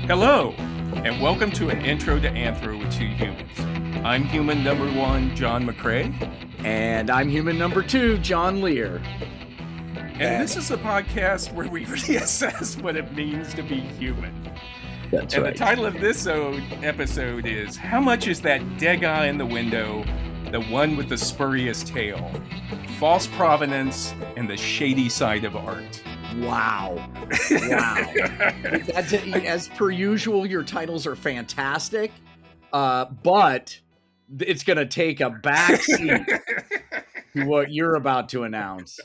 Hello, and welcome to an intro to Anthro with two humans. I'm human number one, John McCray. And I'm human number two, John Lehr. And this is a podcast where we reassess what it means to be human. That's right. The title of this episode is, How Much is that Degas in the Window, the one with the spurious tail? False provenance and the shady side of art. Wow. That's it. As per usual, your titles are fantastic, but it's going to take a backseat to what you're about to announce.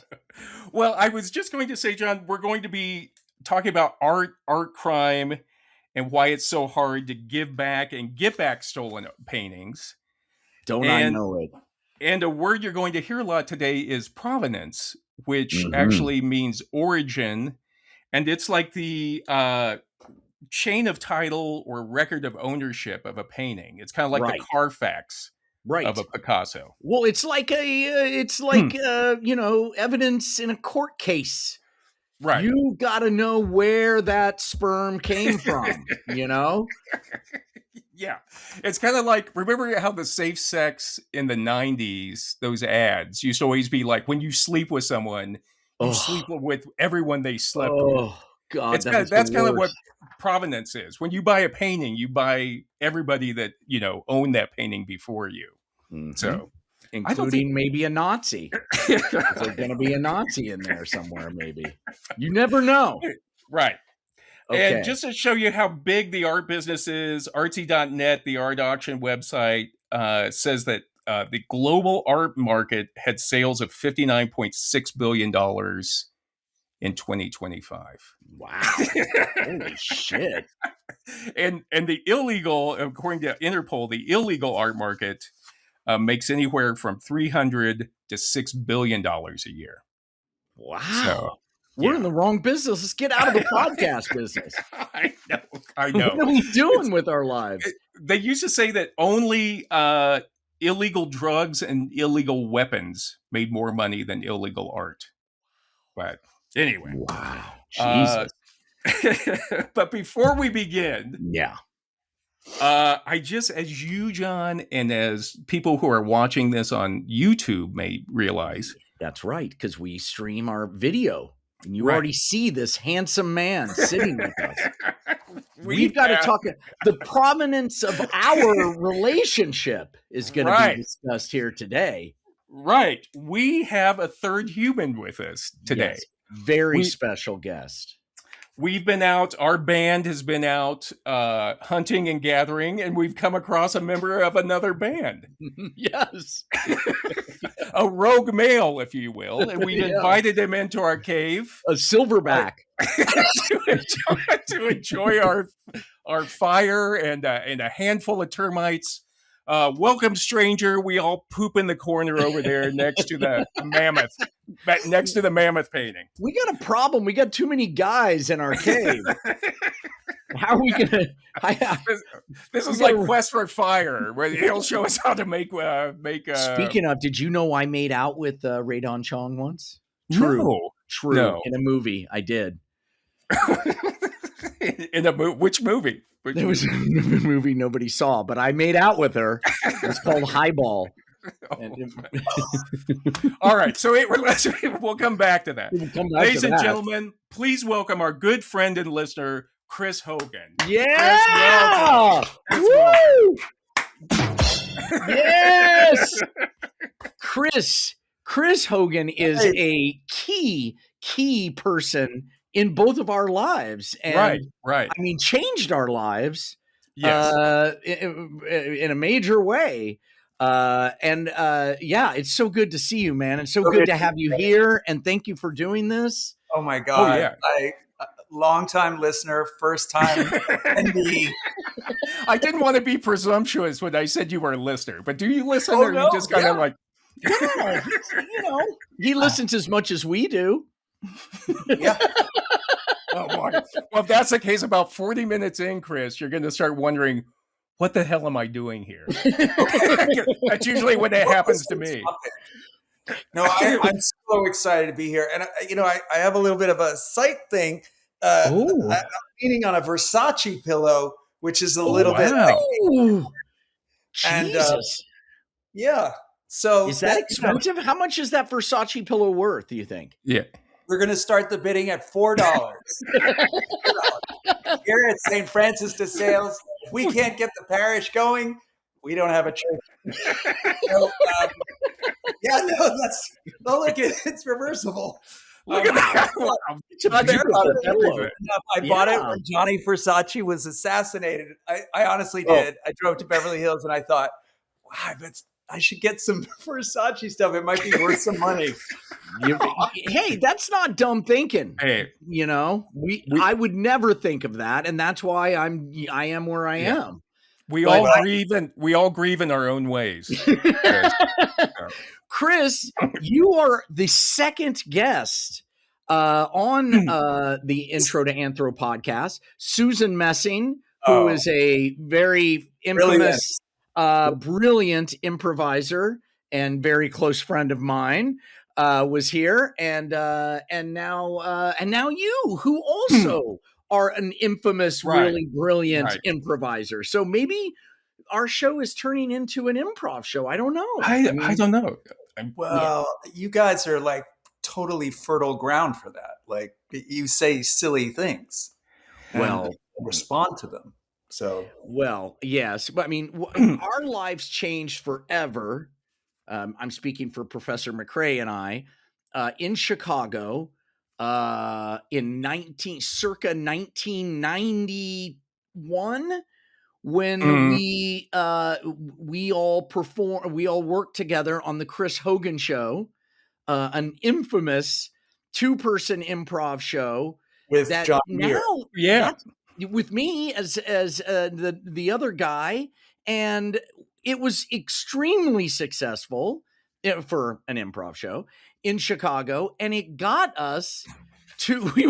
Well, I was just going to say, John, we're going to be talking about art crime, and why it's so hard to give back and get back stolen paintings. I know it? And a word you're going to hear a lot today is provenance, which actually means origin. And it's like the chain of title or record of ownership of a painting. It's kind of like the Carfax of a Picasso. Well, it's like evidence in a court case. Right. You got to know where that sperm came from, you know? Yeah. It's kind of like, remember how the safe sex in the 90s, those ads used to always be like, when you sleep with someone, you sleep with everyone they slept with. Oh, God. That's kind of what provenance is. When you buy a painting, you buy everybody that, owned that painting before you. Mm-hmm. So, including maybe a Nazi. There's going to be a Nazi in there somewhere, maybe. You never know. Right. Okay. And just to show you how big the art business is, artsy.net, the art auction website, says that the global art market had sales of $59.6 billion in 2025. Wow. Holy shit. And the illegal, according to Interpol, the illegal art market makes anywhere from $300 to $6 billion a year. Wow. So, we're in the wrong business. Let's get out of the podcast business. I know. What are we doing with our lives? They used to say that only illegal drugs and illegal weapons made more money than illegal art. But anyway. Wow. Jesus. But before we begin. Yeah. I just, as you, John, and as people who are watching this on YouTube may realize. That's right, because we stream our video. And you already see this handsome man sitting with us. We've got to talk. The provenance of our relationship is going to be discussed here today. Right. We have a third human with us today. Yes. Very special guest. We've been out, our band has been out hunting and gathering, and we've come across a member of another band. Yes. A rogue male, if you will. And we've invited him into our cave. A silverback. to enjoy our fire and a handful of termites. Welcome, stranger. We all poop in the corner over there next to the mammoth. Next to the mammoth painting. We got a problem. We got too many guys in our cave. How are we gonna? This is like Quest for Fire, where he'll show us how to make. Speaking of, did you know I made out with Radon Chong once? True. No. In a movie, I did. Which movie? It was a movie nobody saw, but I made out with her. It's called Highball. All right, so we'll come back to that. Ladies and gentlemen, please welcome our good friend and listener, Chris Hogan. Yeah! Woo! Yes! Chris Hogan is a key person in both of our lives. And, right. I mean, changed our lives in a major way. It's so good to see you, man. It's so good to have you here. And thank you for doing this. Oh my God. Long-time listener, first time attendee. I didn't want to be presumptuous when I said you were a listener, but do you listen or you just kind of like... Yeah, he listens as much as we do. Yeah. Oh, boy. Well, if that's the case, about 40 minutes in, Chris, you're going to start wondering, what the hell am I doing here? That's usually when it happens to me. No, I'm so excited to be here. And, I have a little bit of a sight thing. I'll leaning on a Versace pillow, which is a little bit. Ooh, and Jesus. Yeah. So is that expensive? How much is that Versace pillow worth, do you think? Yeah. We're going to start the bidding at $4. Here at St. Francis de Sales, if we can't get the parish going, we don't have a church. So, look, it's reversible. Look at that. I bought it when Johnny Versace was assassinated. I honestly did. I drove to Beverly Hills and I thought, wow, I should get some Versace stuff. It might be worth some money. Hey, that's not dumb thinking. Hey, I would never think of that, and that's why I am where I am. We all grieve in our own ways. Chris, you are the second guest on the Intro to Anthro podcast. Susan Messing, who is a very infamous, brilliant improviser and very close friend of mine, was here, and now you, who also are an infamous, really brilliant improviser. So maybe our show is turning into an improv show. I don't know. I don't know. You guys are like totally fertile ground for that. Like, you say silly things, and respond to them. So, yes, but I mean, our lives changed forever. I'm speaking for Professor McCray and I, in Chicago, in circa 1991, when we all worked together on the Chris Hogan show, an infamous 2-person improv show with John Lehr. With me as the other guy, and it was extremely successful for an improv show in Chicago, and it got us to we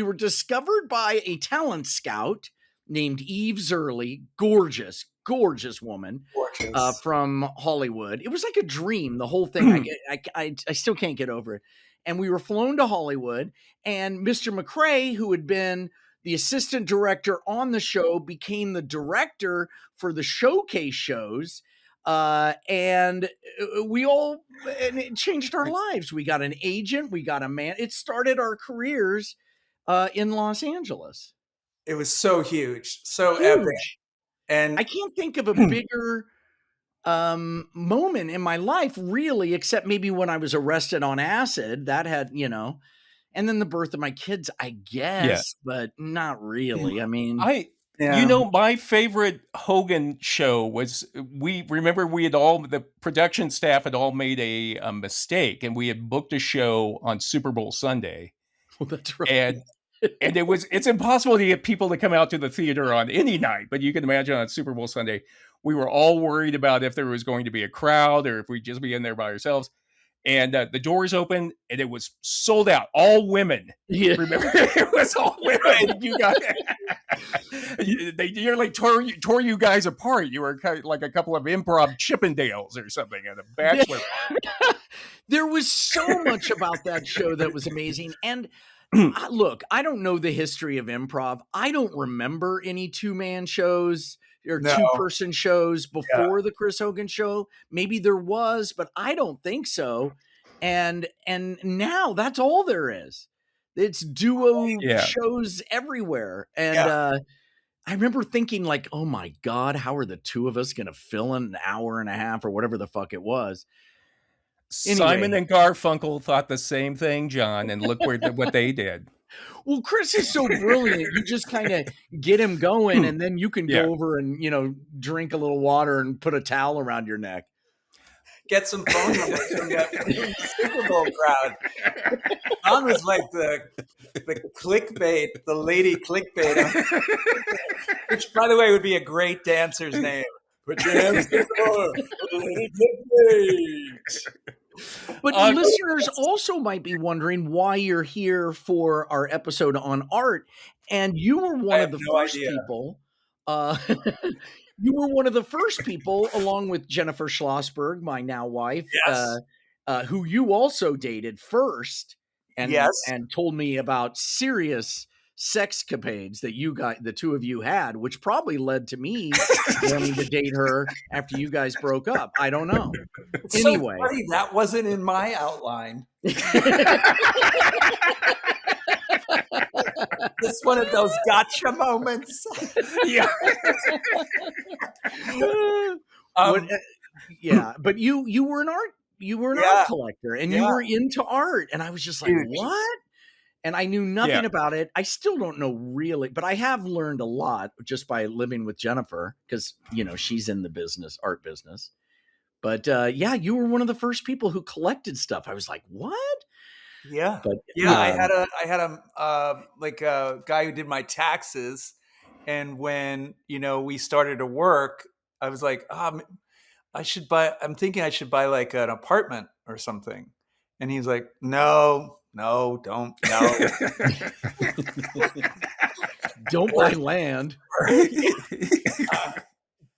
were discovered by a talent scout named Eve Zerly, gorgeous woman, from Hollywood. It was like a dream, the whole thing. I still can't get over it. And we were flown to Hollywood, and Mr. McCray, who had been the assistant director on the show, became the director for the showcase shows. And it changed our lives. We got an agent, we got a man. It started our careers in Los Angeles. It was so huge, so epic. And I can't think of a bigger moment in my life, really, except maybe when I was arrested on acid. That had, and then the birth of my kids, I guess, but not really. I mean, my favorite Hogan show was, the production staff had all made a mistake, and we had booked a show on Super Bowl Sunday. Well, that's right. And it's impossible to get people to come out to the theater on any night, but you can imagine on Super Bowl Sunday, we were all worried about if there was going to be a crowd or if we'd just be in there by ourselves. And the doors opened, and it was sold out. All women. Yeah. Remember, it was all women. You guys, they nearly tore you guys apart. You were kind of like a couple of improv Chippendales or something at a bachelor party. There was so much about that show that was amazing. And look, I don't know the history of improv. I don't remember any 2-man shows or 2-person shows before the Chris Hogan show. Maybe there was, but I don't think so. And now that's all there is. It's duo shows everywhere. And I remember thinking, like, oh my God, how are the two of us going to fill in an hour and a half or whatever the fuck it was? Anyway. Simon and Garfunkel thought the same thing, John, and look what they did. Well, Chris is so brilliant. You just kind of get him going, and then you can go over and, drink a little water and put a towel around your neck. Get some phone numbers from the Super Bowl crowd. John was like the clickbait, the lady clickbait, which, by the way, would be a great dancer's name. Put your hands together, lady clickbait. But listeners also might be wondering why you're here for our episode on art. And you were one of the first people. You were one of the first people, along with Jennifer Schlossberg, my now wife, who you also dated first, and told me about serious sexcapades that the two of you had, which probably led to me wanting to date her after you guys broke up. I don't know. It's anyway, so funny that wasn't in my outline. It's one of those gotcha moments. Yeah. But you were an art collector, and you were into art, and I was just like, what? And I knew nothing about it. I still don't know really, but I have learned a lot just by living with Jennifer, because she's in the art business. But you were one of the first people who collected stuff. I was like, what? Yeah. But I had a guy who did my taxes, and when we started to work, I was like, I'm thinking I should buy like an apartment or something. And he's like, no, don't, no. Don't buy land.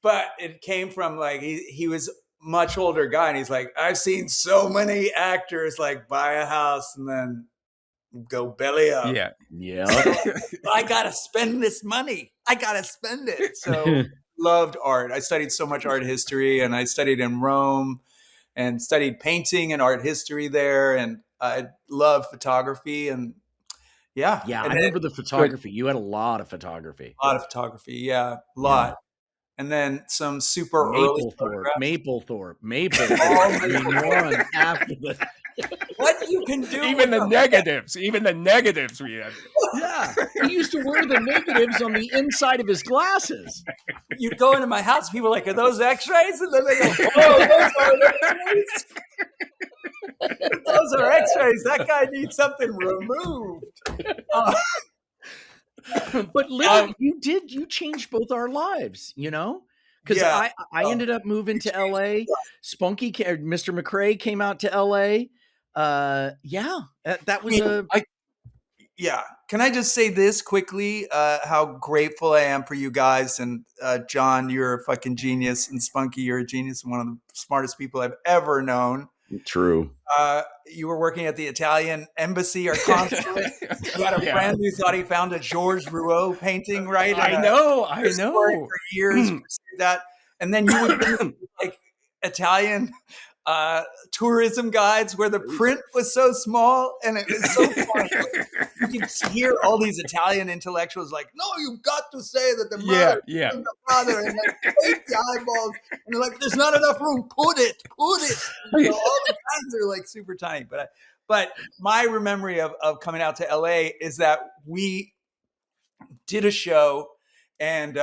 But it came from like, he was much older guy, and he's like, I've seen so many actors like buy a house and then go belly up. Yeah. So, I gotta spend this money. I gotta spend it. So loved art. I studied so much art history, and I studied in Rome and studied painting and art history there, and I love photography. And I remember the photography. You had a lot of photography. A lot. And then some super early Maplethorpe. One after the. What you can do? Even the negatives we had. Yeah, he used to wear the negatives on the inside of his glasses. You'd go into my house, people were like, are those X-rays? And then they go, oh, those are X-rays. Those are X-rays. That guy needs something removed. But literally, you changed both our lives, because I ended up moving to LA. Spunky, Mr. McCray came out to LA. That was Can I just say this quickly? How grateful I am for you guys. And John, you're a fucking genius. And Spunky, you're a genius and one of the smartest people I've ever known. True. You were working at the Italian embassy or consulate. You had a friend who thought he found a Georges Rouault painting, right? I know. For years, that, and then you would do like Italian tourism guides where the print was so small, and it was so fun. You could hear all these Italian intellectuals like, "No, you've got to say that the mother and the father," and like take the eyeballs, and they're like, "There's not enough room. Put it." All the times are like super tiny. But my memory of coming out to LA is that we did a show, and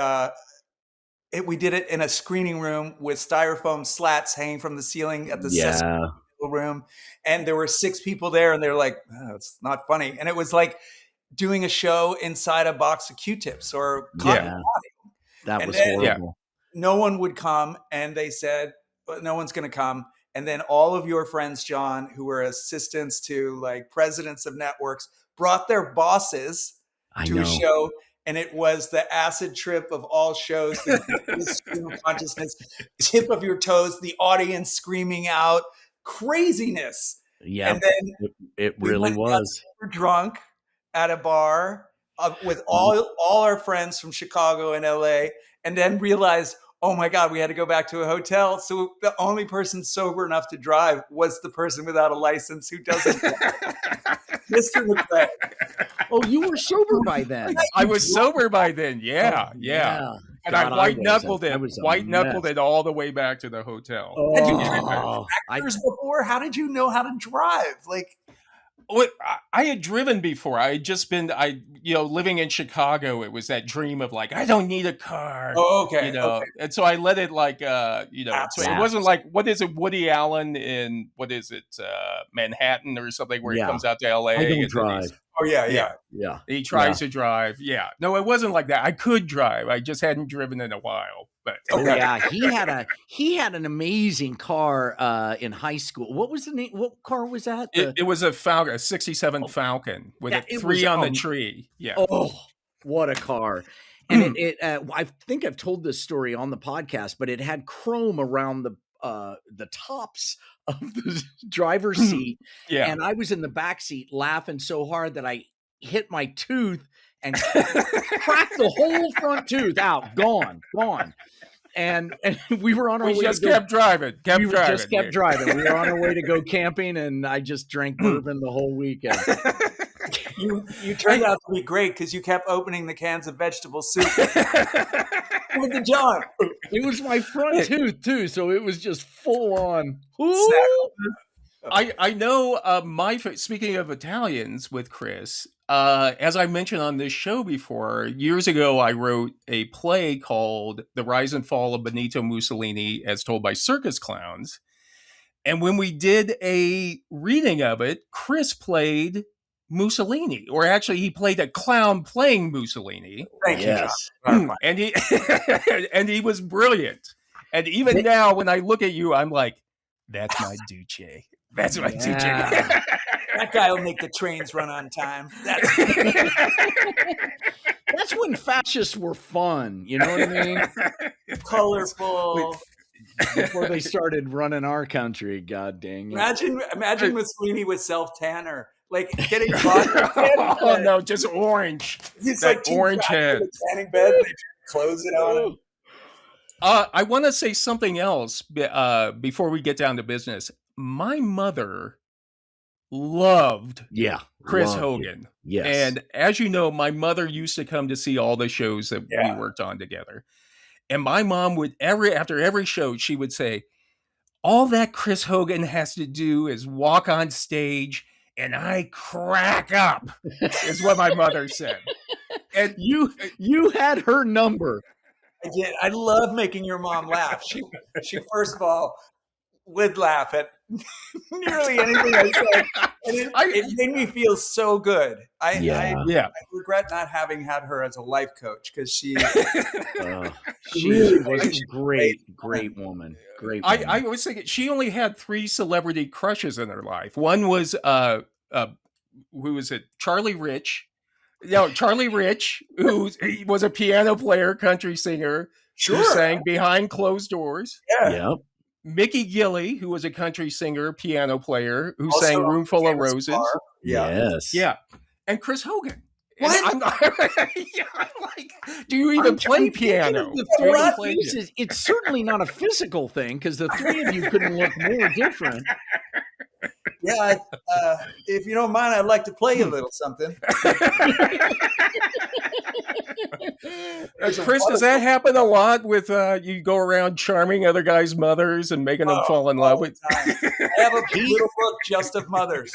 we did it in a screening room with styrofoam slats hanging from the ceiling at the room. And there were 6 people there, and they're like, oh, it's not funny. And it was like doing a show inside a box of Q-tips or cotton candy. That was horrible. No one would come, and they said, no one's going to come. And then all of your friends, John, who were assistants to like presidents of networks, brought their bosses to a show. And it was the acid trip of all shows, the stream of consciousness, tip of your toes, the audience screaming out, craziness. Yeah, and then it really was. Super drunk at a bar with all our friends from Chicago and LA, and then realized, oh my God, we had to go back to a hotel. So the only person sober enough to drive was the person without a license who doesn't. Mr. McCray. Oh, you were sober by then. I was sober by then. Yeah. And God, I white-knuckled it all the way back to the hotel. Had you driven actors before? How did you know how to drive? Like, I had driven before. I had just been, living in Chicago. It was that dream of like, I don't need a car. Oh, okay. Okay. And so I let it like, so it wasn't like, what is it, Woody Allen in, Manhattan or something where he comes out to LA. I don't drive. Oh, yeah. He tries to drive. Yeah. No, it wasn't like that. I could drive. I just hadn't driven in a while. But he had an amazing car in high school. What was the name? What car was that? It was a Falcon, a 67 Falcon with a 3 on the tree. Yeah. Oh, what a car. And I think I've told this story on the podcast, but it had chrome around the tops of the driver's seat. Yeah. And I was in the back seat laughing so hard that I hit my tooth and cracked the whole front tooth out, gone. And we were on our way. We just kept driving. We just kept driving. We were on our way to go camping, and I just drank bourbon the whole weekend. You turned out to be great because you kept opening the cans of vegetable soup with the jar. It was my front tooth too, so it was just full on. I know. Speaking of Italians with Chris, as I mentioned on this show before, years ago I wrote a play called "The Rise and Fall of Benito Mussolini," as told by circus clowns. And when we did a reading of it, Chris played Mussolini, or actually he played a clown playing Mussolini. Thank you, John. And he was brilliant. And even now when I look at you, I'm like, that's my Duce. That's my Duce. That guy will make the trains run on time. That's when fascists were fun. You know what I mean? Colorful. Before they started running our country, god dang it. Imagine Mussolini with self-tanner. Like getting vodka. Oh no, just orange. He's that like orange head. In a tanning bed. They close it on him. I want to say something else before we get down to business. My mother loved Chris Hogan. Yes. And as you know, my mother used to come to see all the shows that we worked on together. And my mom would after every show, she would say, all that Chris Hogan has to do is walk on stage and I crack up, is what my mother said. And you had her number. I did. I love making your mom laugh. She first of all would laugh at nearly anything I said, and it made me feel so good. I regret not having had her as a life coach because she really was a great woman. Great woman. I always think she only had 3 celebrity crushes in her life. One was who was it? Charlie Rich. No, Charlie Rich, he was a piano player, country singer, who sang behind closed doors. Yeah. Yep. Mickey Gilley, who was a country singer, piano player, who sang "Room Full of Roses." Yes. Yeah. And Chris Hogan. What? I'm like, do you even play piano? It's certainly not a physical thing because the 3 of you couldn't look more different. Yeah, if you don't mind, I'd like to play a little something. Chris, does that happen a lot with you go around charming other guys' mothers and making them fall in love with? I have a little book just of mothers.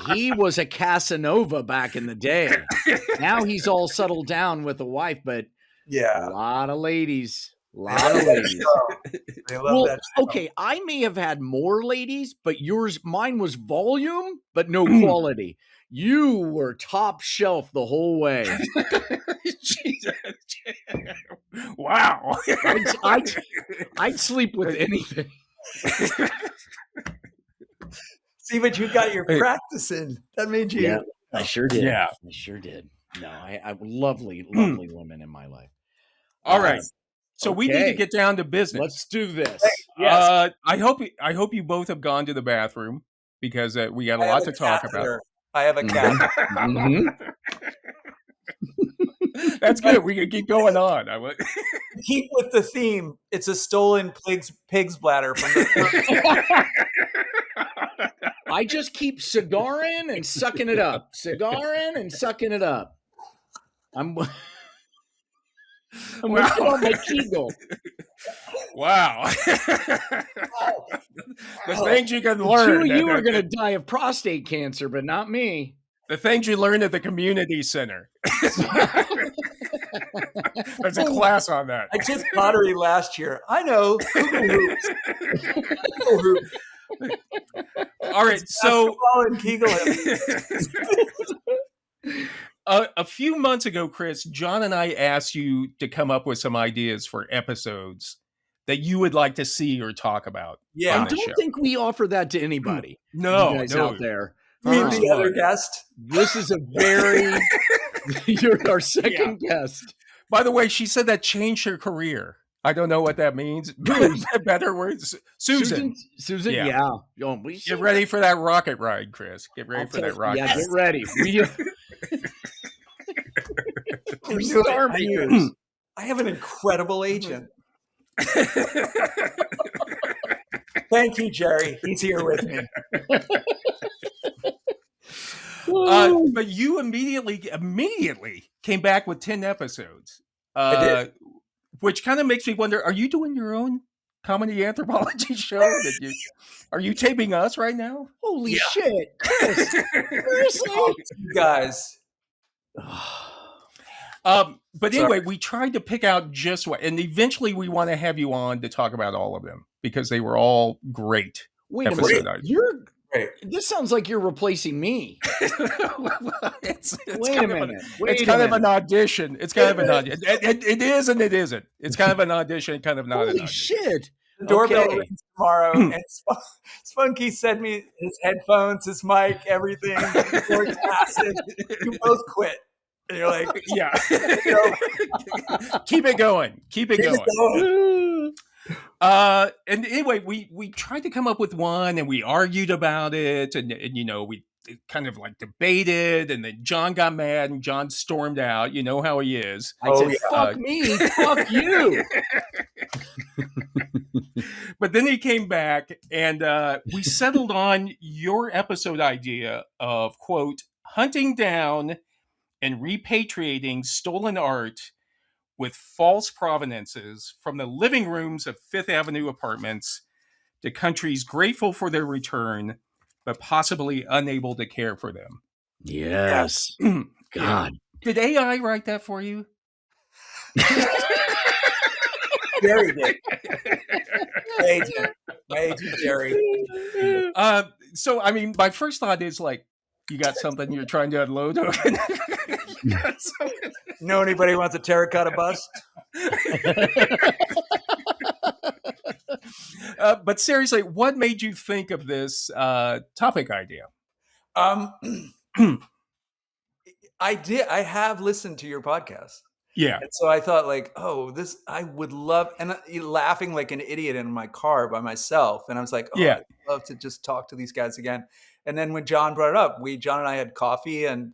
He was a Casanova back in the day. Now he's all settled down with a wife, but a lot of ladies. They love that show. Okay, I may have had more ladies, but mine was volume, but no quality. You were top shelf the whole way. Jesus. Wow. I'd sleep with anything. See, but you got your practice in. That made you. Yeah, I sure did. Yeah. I sure did. No, I lovely women in my life. All right. So we need to get down to business. Let's do this. Yes. I hope you both have gone to the bathroom because we got a lot to talk about. I have a cat. Mm-hmm. That's good. We can keep going on. Keep with the theme. It's a stolen pig's bladder from the I just keep cigaring and sucking it up. Cigaring and sucking it up. I'm working on my Kegel. Wow. The things you can learn. You were going to die of prostate cancer, but not me. The things you learn at the community center. There's a class on that. I did pottery last year. I know. All right, so a few months ago, Chris, John and I asked you to come up with some ideas for episodes that you would like to see or talk about. Yeah, I don't think we offer that to anybody. No, you guys out there. The other guest. This is a very. You're our second guest. By the way, she said that changed her career. I don't know what that means. Better words. Susan. Yeah. Get ready for that rocket ride, Chris. Get ready for that rocket ride. Yeah, get ready. We're star makers. I have an incredible agent. Thank you, Jerry. He's here with me. But you immediately came back with 10 episodes, which kind of makes me wonder, are you doing your own comedy anthropology show? Are you taping us right now? Holy shit, Chris. Seriously? You guys. But anyway, we tried to pick out just what, and eventually we want to have you on to talk about all of them because they were all great. Wait a minute. This sounds like you're replacing me. It's Wait kind of an audition. It's kind of an audition. It is and it isn't. It's kind of an audition, kind of not an audition. Holy shit. The doorbell rings tomorrow, and Spunky sent me his headphones, his mic, everything. You both quit. And you're like, yeah. Keep it going. Keep it going. And anyway, we tried to come up with one, and we argued about it, and we kind of like debated, and then John got mad, and John stormed out. You know how he is. I said, fuck me, fuck you. But then he came back, and we settled on your episode idea of, quote, hunting down and repatriating stolen art with false provenances from the living rooms of Fifth Avenue apartments to countries grateful for their return, but possibly unable to care for them. Yes. God. Did AI write that for you? Jerry did. My agent Jerry. So, I mean, my first thought is like, you got something you're trying to unload? Know anybody wants a terracotta bust? But seriously, what made you think of this topic idea? I did. I have listened to your podcast. Yeah. And so I thought like, this, I would love, and laughing like an idiot in my car by myself. And I was like, I'd love to just talk to these guys again. And then when John brought it up, John and I had coffee and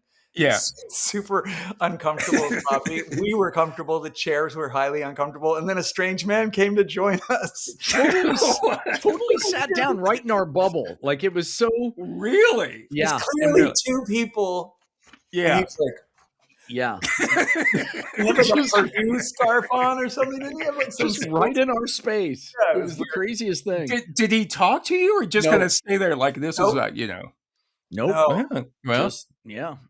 super uncomfortable coffee. We were comfortable. The chairs were highly uncomfortable. And then a strange man came to join us. Totally sat down right in our bubble. Like it was so. Really? Yeah. It's clearly two people. Yeah. And he's like, yeah. He had like a Purdue scarf on or something. Didn't he have like some just right in our space? Yeah, it was the craziest thing. Did he talk to you or just kind of stay there like this is, Nope. No. Well,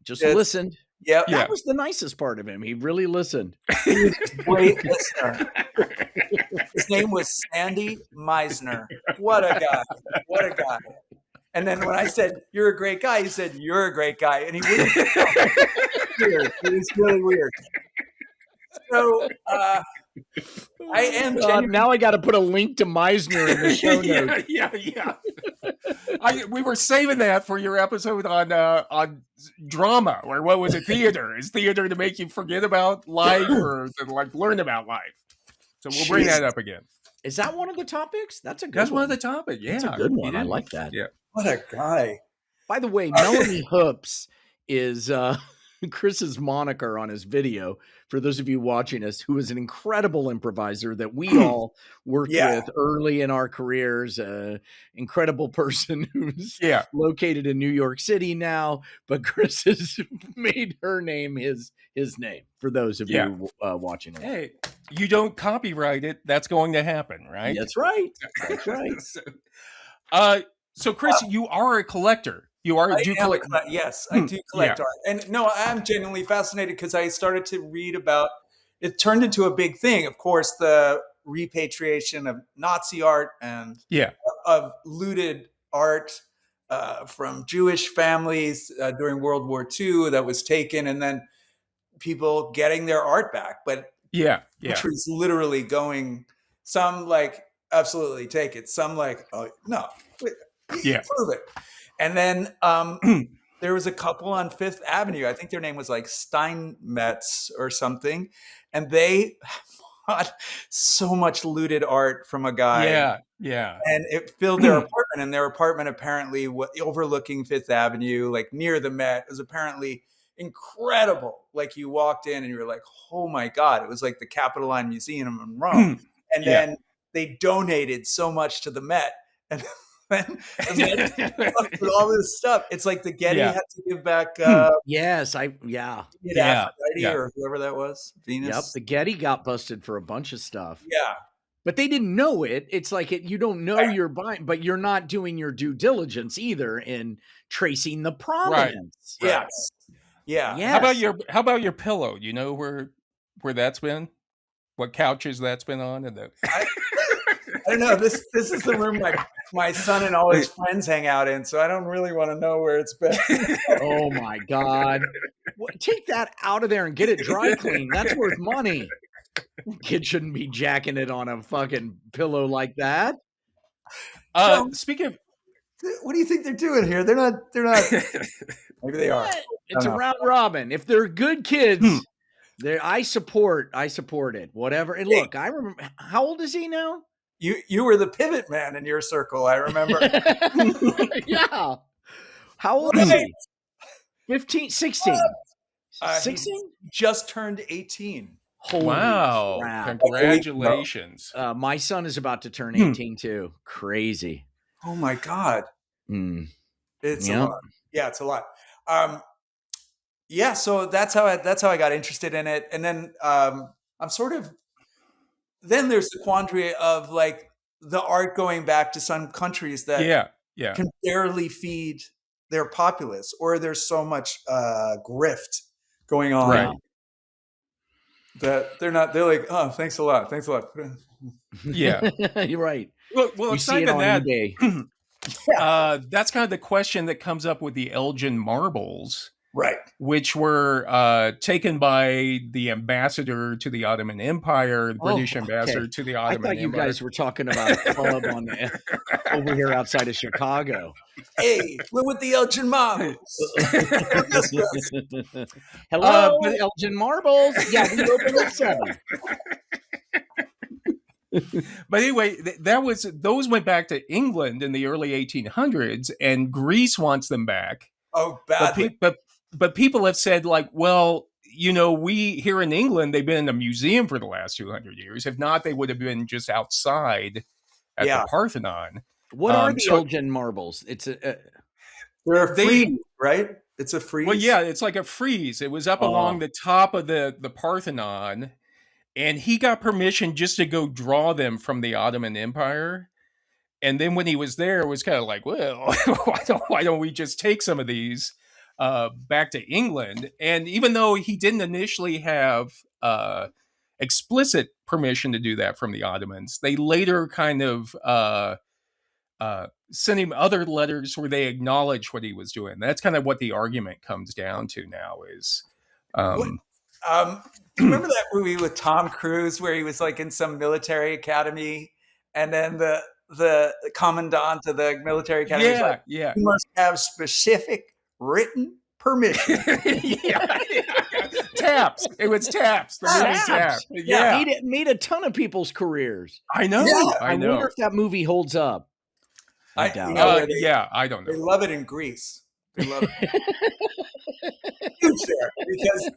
just listened. Yeah. That was the nicest part of him. He really listened. He was a great listener. His name was Sandy Meisner. What a guy. And then when I said, you're a great guy, he said, you're a great guy. And he wouldn't. Weird. It was really weird. So I am now I got to put a link to Meisner in the show notes. Yeah. We were saving that for your episode on drama, or what was it? Theater. Is theater to make you forget about life or to like learn about life? So we'll bring that up again. Is that one of the topics? That's one of the topics. Yeah, that's a good one. I like that. Yeah. What a guy. By the way, Melanie Hoops is Chris's moniker on his video. For those of you watching us, who is an incredible improviser that we all worked with early in our careers, incredible person who's located in New York City now, but Chris has made her name his name. For those of you watching us. Hey, you don't copyright it, that's going to happen, right? That's right. That's right. So Chris, you are a collector. You are. Yes, I do collect art. And no, I'm genuinely fascinated because I started to read about it. Turned into a big thing. Of course, the repatriation of Nazi art and of looted art from Jewish families during World War II that was taken, and then people getting their art back. But countries literally going, some like absolutely take it, some like no, prove it. And then there was a couple on Fifth Avenue. I think their name was like Steinmetz or something. And they bought so much looted art from a guy. Yeah. And it filled their apartment. And their apartment apparently overlooking Fifth Avenue, like near the Met, was apparently incredible. Like you walked in and you were like, oh my God, it was like the Capitoline Museum in Rome. And then they donated so much to the Met. And then the Met with all this stuff. It's like the Getty had to give back. Yes, Aphrodite or whoever that was. Venus. Yep, the Getty got busted for a bunch of stuff. Yeah. But they didn't know it. It's like you don't know you're buying, but you're not doing your due diligence either in tracing the provenance. Right. Yes. Yeah. Yes. How about your pillow? You know where that's been? What couches that's been on? And I don't know. This is the room my son and all his friends hang out in, so I don't really want to know where it's been. Oh my God. Take that out of there and get it dry cleaned. That's worth money. Kid shouldn't be jacking it on a fucking pillow like that. Speaking of, what do you think they're doing here? They're not. Maybe they are. It's a round robin. If they're good kids, I support it. Whatever. And look, I remember. How old is he now? You were the pivot man in your circle. I remember. Yeah. How old is he? 15, 16. 16? Just turned 18. Holy crap. Congratulations. My son is about to turn 18 too. Crazy. Oh my God. It's a lot. Yeah, it's a lot. So that's how I got interested in it. And then then there's the quandary of like the art going back to some countries that can barely feed their populace, or there's so much grift going on. Right. That they're like, oh, thanks a lot. Yeah. You're right. Well, aside from that, that's kind of the question that comes up with the Elgin marbles, right? Which were taken by the ambassador to the Ottoman Empire, the British ambassador to the Ottoman Empire. I thought you guys were talking about a club over here outside of Chicago. Hey, we're with the Elgin marbles. Hello, Elgin marbles. Yeah, we open at 7. But anyway, those went back to England in the early 1800s, and Greece wants them back. Oh, badly. But people have said, like, well, we here in England, they've been in a museum for the last 200 years. If not, they would have been just outside at the Parthenon. What are the Elgin marbles? It's they're a frieze, right? It's a frieze. Well, yeah, it's like a frieze. It was up along the top of the Parthenon, and he got permission just to go draw them from the Ottoman Empire. And then when he was there, it was kind of like, well, why don't we just take some of these back to England? And even though he didn't initially have explicit permission to do that from the Ottomans, they later kind of sent him other letters where they acknowledged what he was doing. That's kind of what the argument comes down to now is. Do you remember that movie with Tom Cruise where he was like in some military academy, and then the commandant of the military academy was like, you must have specific written permission. Taps. It was Taps. The movie Taps. Yeah. It made a ton of people's careers. I know. Yeah. I wonder if that movie holds up. I doubt it. I don't know. They love it in Greece. They love it. Huge there, because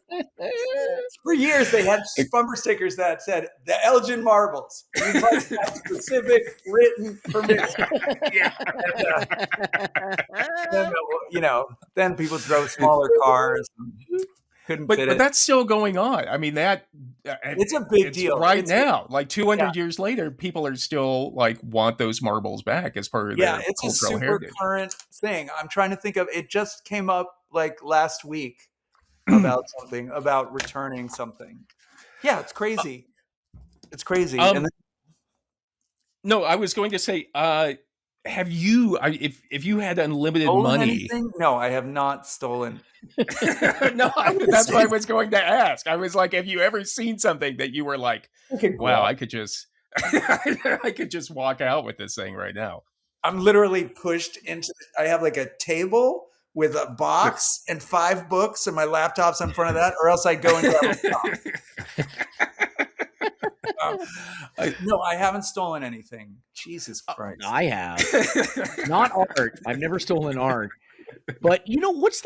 for years they had bumper stickers that said the Elgin marbles. You must have specific written permission. Then people drove smaller cars. But that's still going on. I mean, it's a big deal right now. Like 200 years later, people are still like want those marbles back as part of their it's cultural a super heritage. Current thing. I'm trying to think of it. Just came up like last week about returning something. Yeah, it's crazy. It's crazy. No, I was going to say, have you? If you had unlimited money? Anything? No, I have not stolen. No, that's what I was going to ask. I was like, have you ever seen something that you were like, wow, I could just walk out with this thing right now? I'm literally pushed into. I have like a table with a box and 5 books, and my laptop's in front of that, or else I go and grab a book. No, I haven't stolen anything. Jesus Christ. I have. Not art. I've never stolen art. But what's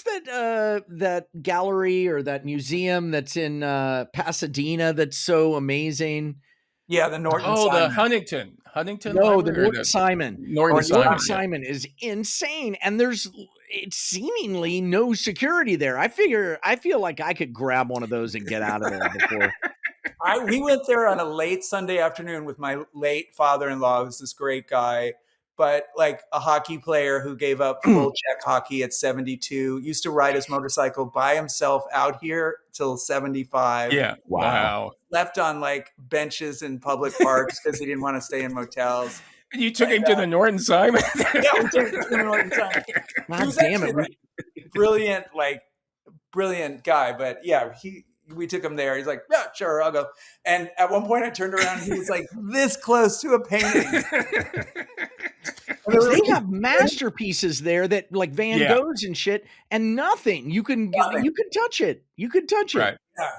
that gallery or that museum that's in Pasadena that's so amazing? Yeah, the Norton. Oh, Simon. the Huntington. No, the Norton Simon. Norton Simon is insane, and it's seemingly no security there. I feel like I could grab one of those and get out of there before. We went there on a late Sunday afternoon with my late father-in-law, who's this great guy, but like a hockey player who gave up full check hockey at 72, used to ride his motorcycle by himself out here till 75. Yeah. Wow. Left on like benches in public parks because he didn't want to stay in motels. You took him to the Norton Simon? Yeah, we took him to the Norton Simon. God damn it. Brilliant guy. But yeah, we took him there. He's like, yeah, sure, I'll go. And at one point I turned around and he was like this close to a painting. They have masterpieces there that like Van Gogh's and shit, and nothing. You can touch it. You can touch it. Yeah.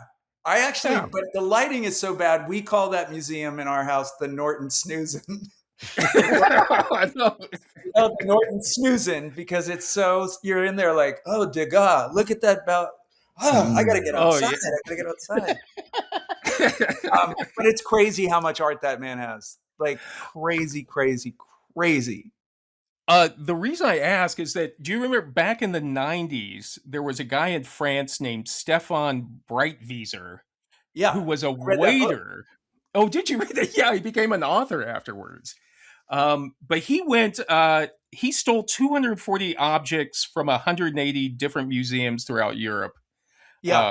I actually, but the lighting is so bad. We call that museum in our house the Norton Snoozin'. The Norton Snoozin' because it's so, you're in there like, oh, Degas, look at that belt. Oh, I got to get outside. I got to get outside. But it's crazy how much art that man has. Like crazy. The reason I ask is that, do you remember back in the 90s, there was a guy in France named Stefan Breitwieser, who was a waiter. Oh, did you read that? Yeah, he became an author afterwards. But he stole 240 objects from 180 different museums throughout Europe.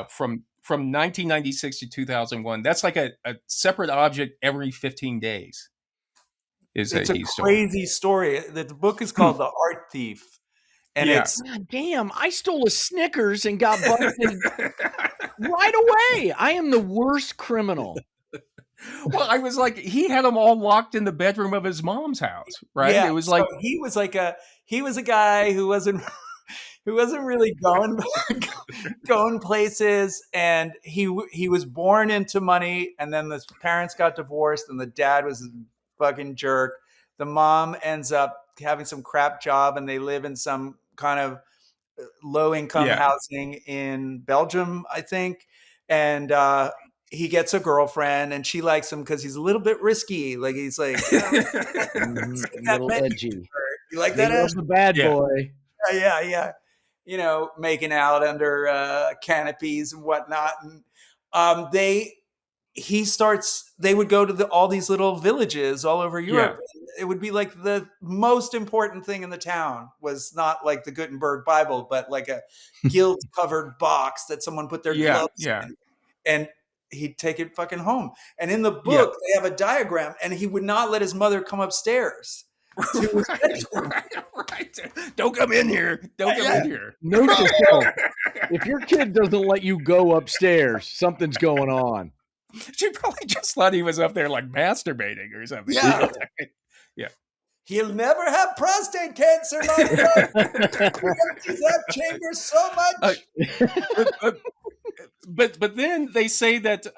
From 1996 to 2001. That's like a separate object every 15 days. It's a crazy story. The book is called The Art Thief. And it's God damn, I stole a Snickers and got busted right away. I am the worst criminal. Well, I was like, he had them all locked in the bedroom of his mom's house, right? Yeah, it was like he was a guy who wasn't really going places, and he was born into money, and then the parents got divorced, and the dad was a fucking jerk. The mom ends up having some crap job, and they live in some kind of low income housing in Belgium, I think. And he gets a girlfriend, and she likes him because he's a little bit risky. Like he's like a little edgy. You like that? He's the bad boy. Yeah. Making out under canopies and whatnot. And they would go to all these little villages all over Europe. Yeah. It would be like the most important thing in the town was not like the Gutenberg Bible, but like a gilt covered box that someone put their gloves in. And he'd take it fucking home. And in the book, they have a diagram, and he would not let his mother come upstairs. Right. Don't come in here. Don't come in here. Note to self: if your kid doesn't let you go upstairs, something's going on. She probably just thought he was up there like masturbating or something. Yeah. He'll never have prostate cancer, my son. That chamber so much. But then they say that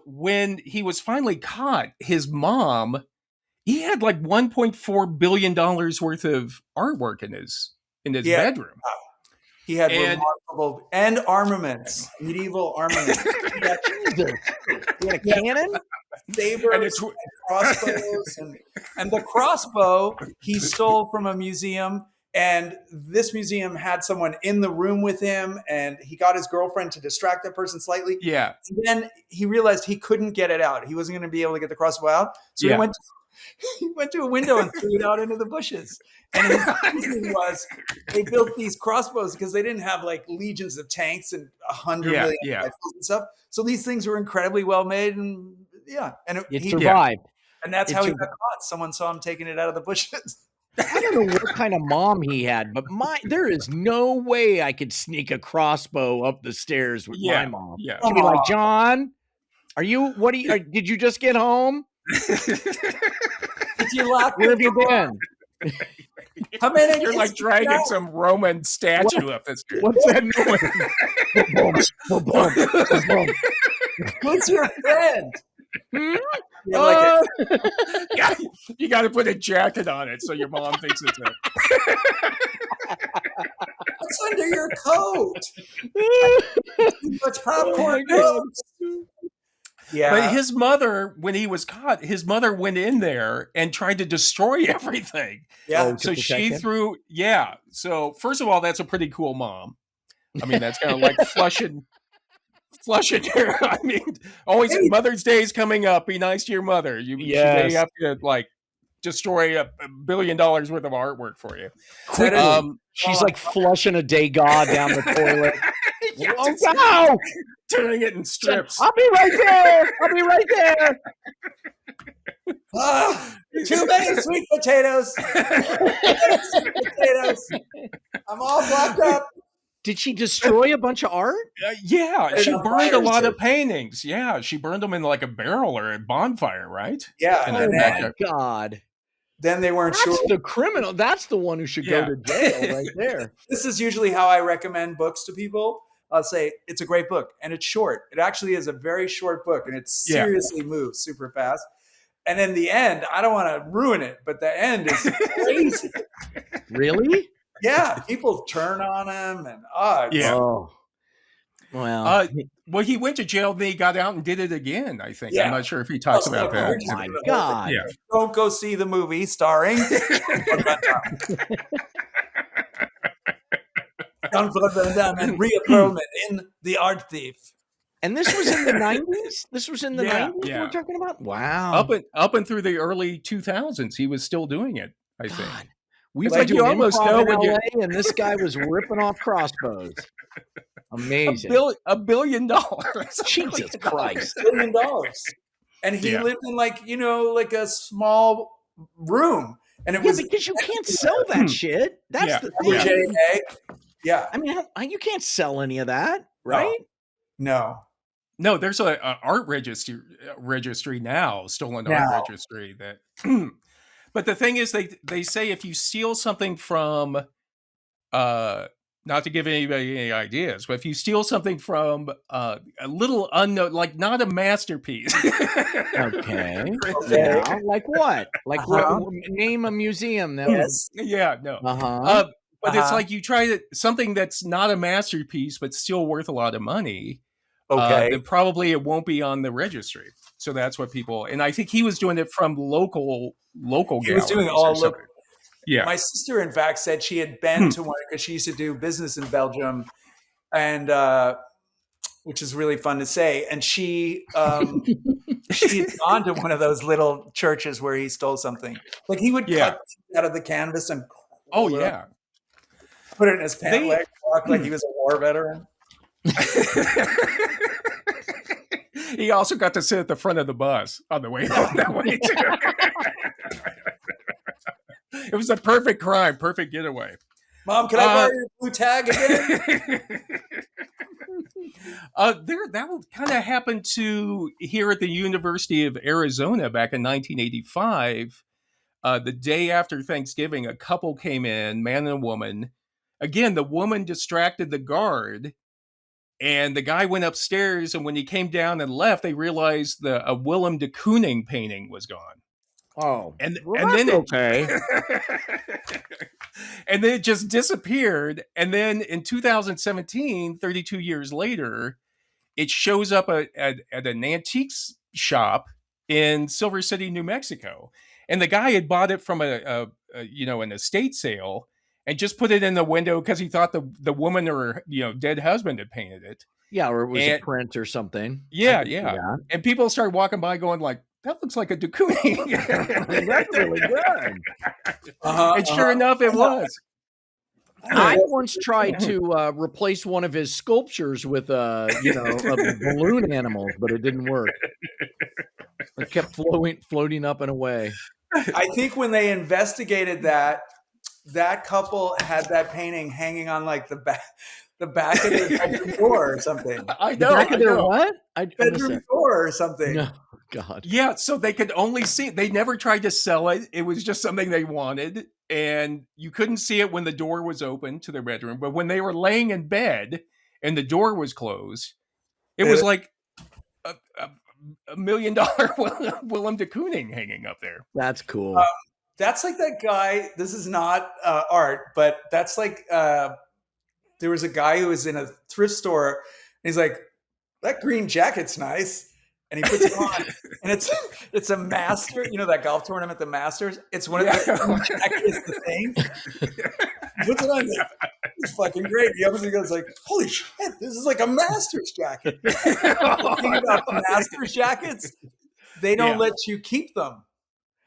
when he was finally caught, his mom, he had like $1.4 billion worth of artwork in his bedroom. He had remarkable and armaments, medieval armaments. He had a cannon, sabers, and crossbows, and the crossbow he stole from a museum. And this museum had someone in the room with him, and he got his girlfriend to distract that person slightly. Yeah. And then he realized he couldn't get it out. He wasn't going to be able to get the crossbow out. So he went to a window and threw it out into the bushes. And his reason was they built these crossbows because they didn't have like legions of tanks and 100 million rifles and stuff. So these things were incredibly well made, and he survived. And that's how he got caught. Someone saw him taking it out of the bushes. I don't know what kind of mom he had, but there is no way I could sneak a crossbow up the stairs with my mom. Yeah. She'd be like, John, did you just get home? Did you lock? Where have you been? How many? You're like dragging some Roman statue up the stairs. What's that noise? Who's your friend? You got to put a jacket on it so your mom thinks it's What's under your coat? Too much popcorn. Yeah. But his mother, when he was caught, his mother went in there and tried to destroy everything. Yeah. So she threw, So first of all, that's a pretty cool mom. I mean, that's kind of like flushing her. I mean, always Mother's Day is coming up. Be nice to your mother. She may have to like destroy $1 billion worth of artwork for you. She's like flushing a Degas down the toilet. Oh no! Turning it in strips. I'll be right there. Too many sweet potatoes. I'm all blocked up. Did she destroy a bunch of art? Yeah, she burned a lot of paintings. Yeah, she burned them in like a barrel or a bonfire, right? Yeah. Oh my God. Then they weren't sure. That's the criminal. That's the one who should go to jail right there. This is usually how I recommend books to people. I'll say, it's a great book, and it's short. It actually is a very short book, and it seriously moves super fast. And in the end, I don't want to ruin it, but the end is crazy. Really? Yeah, people turn on him, and Oh. Well, well, he went to jail, then he got out and did it again, I think. I'm not sure if he talks about that. Oh, my God. Yeah. Don't go see the movie starring Jean-Claude Van Damme and Rhea Perlman in The Art Thief. And this was in the 90s? This was in the 90s we're talking about? Wow. Up and through the early 2000s, he was still doing it, I think. We went to almost know when LA, and this guy was ripping off crossbows. Amazing. $1 billion. Jesus Christ. $1 billion. And he lived in like a small room. And it was because you can't sell that shit. That's the thing. Yeah. I mean, you can't sell any of that, right? No. No, there's an art registry now, stolen art registry that. But the thing is, they say if you steal something from, not to give anybody any ideas, but if you steal something from a little unknown, like not a masterpiece. Okay. Yeah, like what? Like name a museum that was. Yeah, no. But it's like you try something that's not a masterpiece, but still worth a lot of money. Okay. Then probably it won't be on the registry. So that's what people, and I think he was doing it from local galleries. He was doing all local. Yeah. My sister, in fact, said she had been to one because she used to do business in Belgium, and which is really fun to say. And she had gone to one of those little churches where he stole something. Like he would cut out of the canvas and put it in his pant leg, walk like he was a war veteran. He also got to sit at the front of the bus on the way home that way too. It was a perfect crime, perfect getaway. Mom, can I borrow your blue tag again? That kind of happened to here at the University of Arizona back in 1985. The day after Thanksgiving, a couple came in, man and a woman. Again, the woman distracted the guard, and the guy went upstairs, and when he came down and left, they realized a Willem de Kooning painting was gone. Oh, and then and then it just disappeared. And then in 2017, 32 years later, it shows up at an antiques shop in Silver City, New Mexico. And the guy had bought it from an estate sale and just put it in the window because he thought the woman or dead husband had painted it. Yeah, or it was a print or something. Yeah. And people started walking by going like, that looks like a de Kooning. That's really good. And sure enough, it was. I once tried to replace one of his sculptures with a balloon animals, but it didn't work. It kept floating up and away. I think when they investigated that couple had that painting hanging on like the back of their bedroom door or something. I know. The back of their what? Bedroom door or something. No. God. Yeah, so they could only see it. They never tried to sell it. It was just something they wanted. And you couldn't see it when the door was open to their bedroom. But when they were laying in bed and the door was closed, it was like a $1 million Willem de Kooning hanging up there. That's cool. That's like that guy. This is not art, but that's like there was a guy who was in a thrift store, and he's like, that green jacket's nice. And he puts it on, and it's a master, that golf tournament, the Masters. It's one of the jacket is the thing. He puts it on. It's fucking great. The other goes like, holy shit, this is like a Masters jacket. The thing about Masters jackets, they don't let you keep them.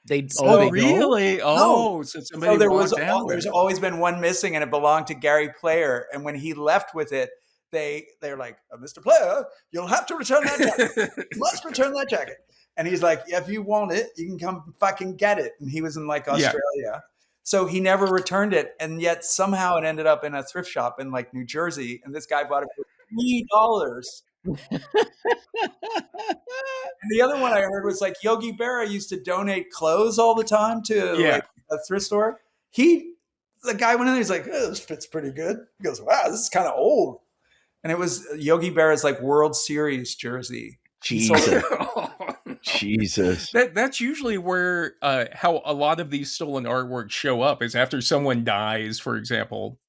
They really? No. So somebody there's always been one missing, and it belonged to Gary Player. And when he left with it, they're like, Mr. Player, you'll have to return that jacket. You must return that jacket. And he's like, if you want it, you can come fucking get it. And he was in like Australia. Yeah. So he never returned it. And yet somehow it ended up in a thrift shop in like New Jersey. And this guy bought it for $3. And the other one I heard was like Yogi Berra used to donate clothes all the time to like a thrift store. The guy went in there, he's like, oh, this fits pretty good. He goes, wow, this is kind of old. And it was Yogi Berra's like World Series jersey. Jesus. Jesus. That's usually where how a lot of these stolen artworks show up is after someone dies, for example,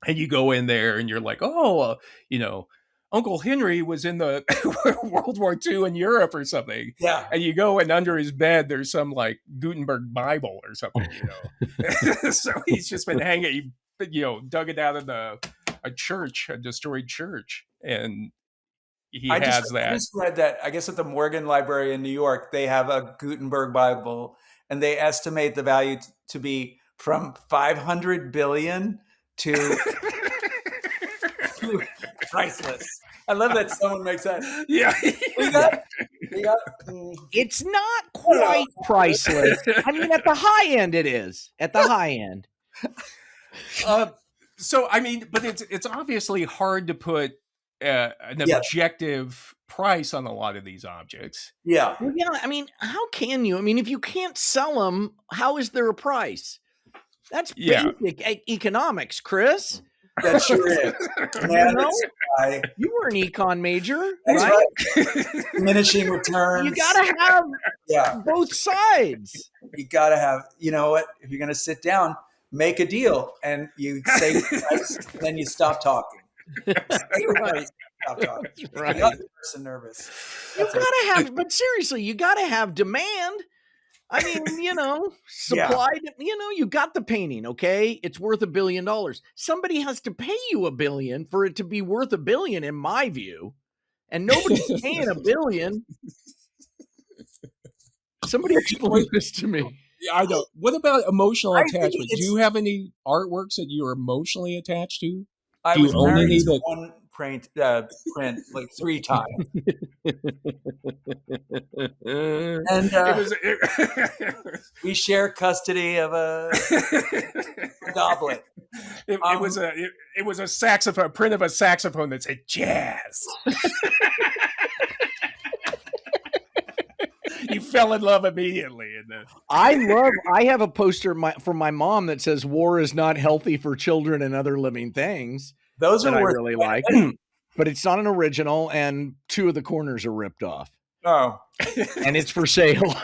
and you go in there and you're like, Uncle Henry was in the World War II in Europe or something. Yeah. And you go and under his bed, there's some like Gutenberg Bible or something, So he's just been hanging, dug it out of a destroyed church. And I just read that, I guess at the Morgan Library in New York, they have a Gutenberg Bible, and they estimate the value to be from 500 billion to priceless. I love that someone makes that. Yeah. It's not quite priceless. I mean, at the high end, it is. At the high end. So, I mean, but it's obviously hard to put an objective price on a lot of these objects. Yeah. Well, yeah. I mean, how can you? I mean, if you can't sell them, how is there a price? That's basic economics, Chris. That sure is. You were an econ major, right? Diminishing returns. You got to have both sides. You got to have, you know what? If you're going to sit down, make a deal, and you say the price, and then you stop talking. Stop talking. Right. The other person nervous. You got to have, but seriously, you got to have demand. I mean, supply, you got the painting, okay? It's worth $1 billion. Somebody has to pay you $1 billion for it to be worth $1 billion, in my view. And nobody's paying $1 billion. Somebody explain this to me. I don't. What about emotional attachment? Do you have any artworks that you are emotionally attached to? Do you own any that one print like 3 times? And we share custody of a goblet. It was a saxophone, a print of a saxophone that said jazz. You fell in love immediately. I have a poster from my mom that says war is not healthy for children and other living things. Those are I really like, but it's not an original, and 2 of the corners are ripped off. Oh, and it's for sale.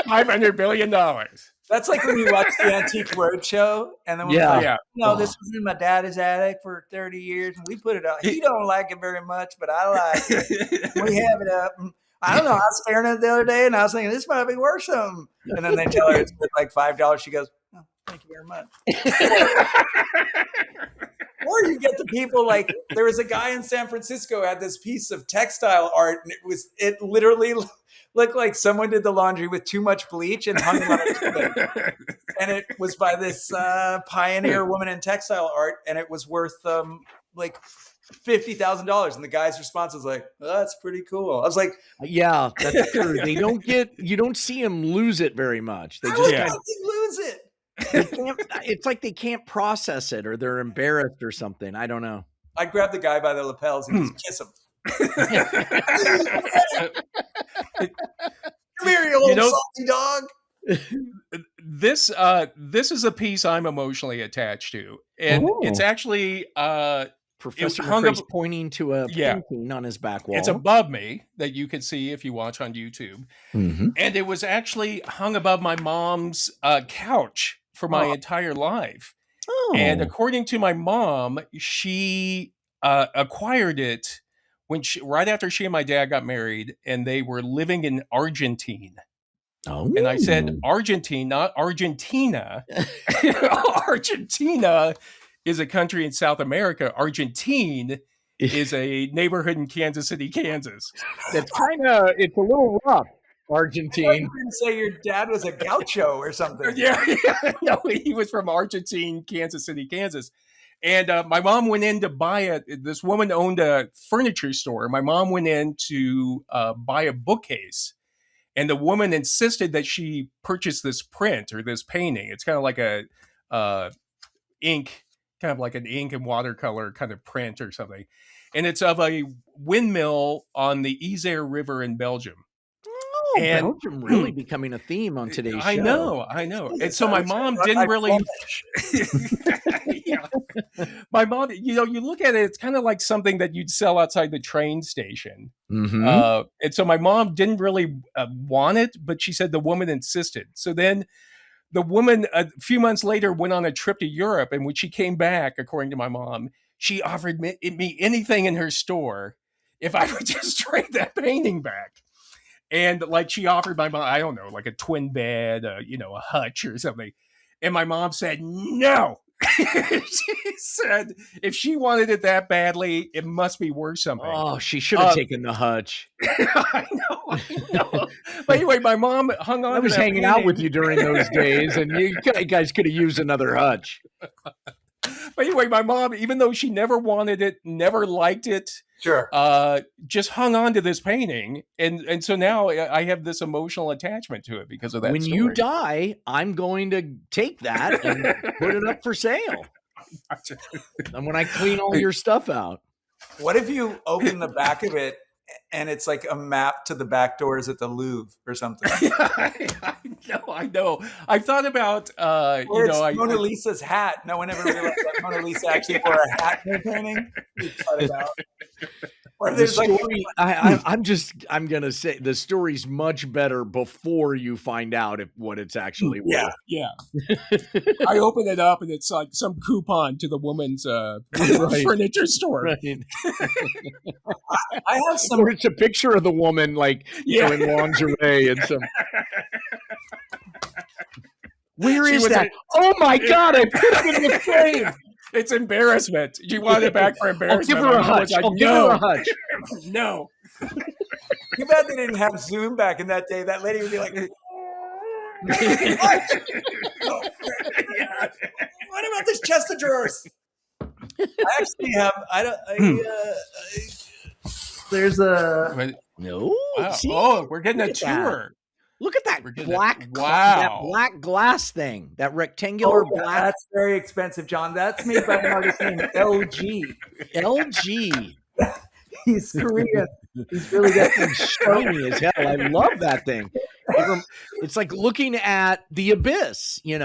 $500 billion. That's like when you watch the Antique Roadshow, and then this was in my dad's attic for 30 years, and we put it out. He don't like it very much, but I like it. We have it up. I don't know. I was staring at it the other day, and I was thinking, this might be worth something. And then they tell her it's worth like $5. She goes, oh, thank you very much. Or you get the people like, there was a guy in San Francisco who had this piece of textile art, and it literally looked like someone did the laundry with too much bleach and hung it on a toilet. And it was by this pioneer woman in textile art, and it was worth like $50,000. And the guy's response was like, oh, that's pretty cool. I was like, yeah, that's true. You don't see them lose it very much. They just kind of lose it. It's like they can't process it, or they're embarrassed or something. I don't know. I grabbed the guy by the lapels and just kiss him. Come here, you old salty dog. This is a piece I'm emotionally attached to, and it's actually Professor McCray's pointing to a painting on his back wall. It's above me that you can see if you watch on YouTube, and it was actually hung above my mom's couch for my entire life. And according to my mom, she acquired it right after she and my dad got married, and they were living in Argentina. Oh. And I said Argentine, not Argentina. Argentina is a country in South America. Argentine is a neighborhood in Kansas City, Kansas. That's it's a little rough. Argentine. You didn't say your dad was a gaucho or something. Yeah. No, he was from Argentine, Kansas City, Kansas. And my mom went in to buy it. This woman owned a furniture store. My mom went in to buy a bookcase. And the woman insisted that she purchase this print or this painting. It's kind of like a ink, kind of like an ink and watercolor kind of print or something. And it's of a windmill on the Isère River in Belgium. Oh, and Belgium really becoming a theme on today's show. I know. And so my mom didn't really... Yeah. My mom, you look at it, it's kind of like something that you'd sell outside the train station. Mm-hmm. And so my mom didn't really want it, but she said the woman insisted. So then the woman, a few months later, went on a trip to Europe. And when she came back, according to my mom, she offered me anything in her store if I would just trade that painting back. And like she offered my mom, I don't know, like a twin bed, a hutch or something. And my mom said, no. She said if she wanted it that badly, it must be worth something. Oh, she should have taken the hutch. I know. But anyway, my mom hung on. I was hanging out with you during those days, and you guys could have used another hutch. But anyway, my mom, even though she never wanted it, never liked it, sure, just hung on to this painting, and so now I have this emotional attachment to it because of that. When story. you die, I'm going to take that and put it up for sale. And when I clean all your stuff out. What if you open the back of it and it's like a map to the back doors at the Louvre or something? I know. I've thought about, Mona Lisa's hat. No one ever realized that Mona Lisa actually wore a hat in her painting. You cut it out. Or there's story, I'm going to say the story's much better before you find out what it's actually worth. Yeah. I open it up and it's like some coupon to the woman's furniture store. Right. I have some. Or it's a picture of the woman in lingerie and some. Where is that? Oh my God! I put it in the frame. It's embarrassment. You want it back for embarrassment. I'll give her a hutch. Give her a hutch. No. Too bad they didn't have Zoom back in that day. That lady would be like, what about this chest of drawers? I actually have, there's a... No. Wow. See? Oh, we're getting a tour. Look at that that black glass thing, that rectangular black. That's very expensive, John. That's made by an artist named LG. LG. He's Korean. He's really got some shiny as hell. I love that thing. It's like looking at the abyss, It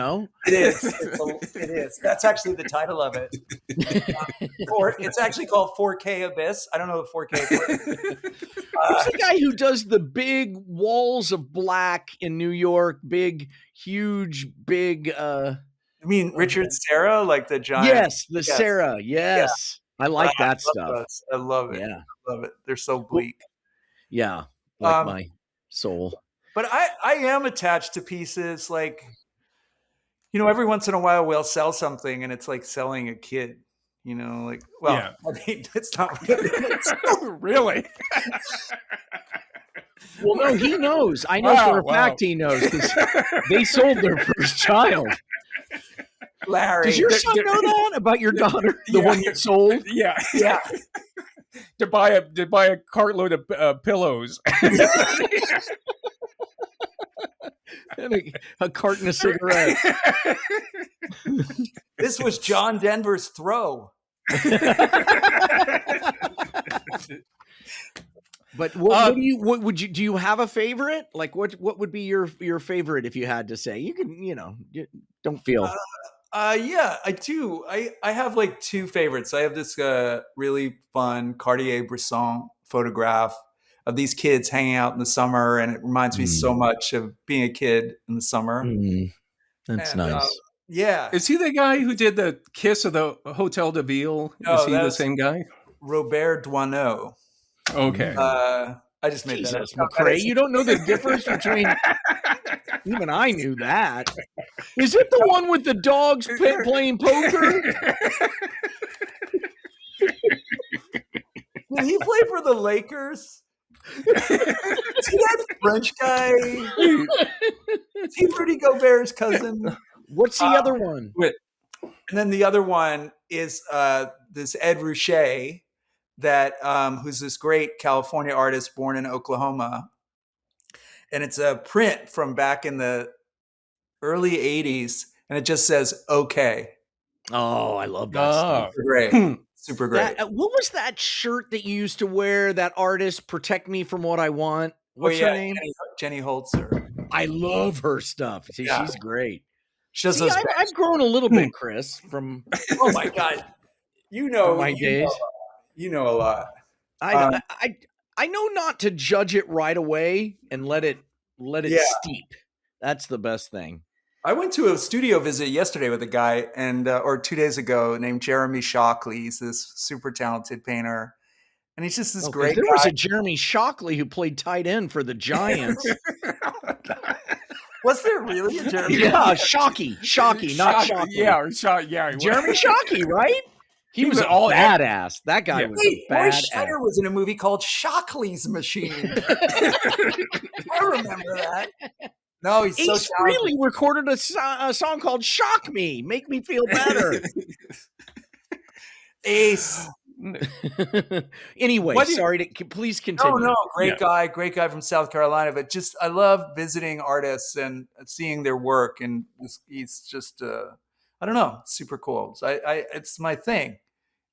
is. It is. That's actually the title of it. It's actually called 4K Abyss. I don't know what 4K is. Who's the guy who does the big walls of black in New York? Huge. You mean Richard Serra, like the giant? Yes, Serra. Yes. Yeah. I like that stuff. I love it. Yeah. I love it. They're so bleak. Yeah. Like my soul. But I am attached to pieces every once in a while we'll sell something and it's like selling a kid, I mean, it's not really. Well, no, he knows. I know for a fact he knows because they sold their first child. Larry, does your son know that about your daughter, the one you sold? Yeah. to buy a cartload of pillows. And a carton of cigarettes. This was John Denver's throw. But do you have a favorite? Like what would be your favorite if you had to say? You can, don't feel. Yeah, I do. I have two favorites. I have this really fun Cartier-Bresson photograph of these kids hanging out in the summer, and it reminds me so much of being a kid in the summer. That's nice. Yeah. Is he the guy who did the Kiss of the Hotel de Ville? No, Is he the same guy? Robert Doisneau. Okay. I just made Jesus, that up. McCray, you don't know the difference between... Even I knew that. Is it the one with the dogs playing poker? Did he play for the Lakers? Is he that French guy? Is he Rudy Gobert's cousin? What's the other one? And then the other one is this Ed Ruscha, that who's this great California artist born in Oklahoma. And it's a print from back in the early 80s, and it just says "okay." Oh, I love that stuff. Super great. Super great. What was that shirt that you used to wear, that artist, Protect Me From What I Want? What's her name? Jenny Holzer. I love her stuff. See, she's great. She does those I've grown a little bit, Chris, from... Oh, my God. You know my days. You know a lot. I know not to judge it right away and let it steep. That's the best thing. I went to a studio visit yesterday with a guy, and or 2 days ago, named Jeremy Shockley. He's this super talented painter, and he's just this great guy. There was a Jeremy Shockley who played tight end for the Giants. Was there really a Jeremy? Yeah, Shockey, not Shockley. Yeah, Jeremy Shockey, right? He was all badass. That guy was a badass. Roy Scheider was in a movie called Shockley's Machine. I remember that. No, he's so talented. Freely recorded a song called "Shock Me," make me feel better. Ace. Anyway, please continue. No, great guy from South Carolina. But just, I love visiting artists and seeing their work, and he's just, I don't know, super cool. So it's my thing.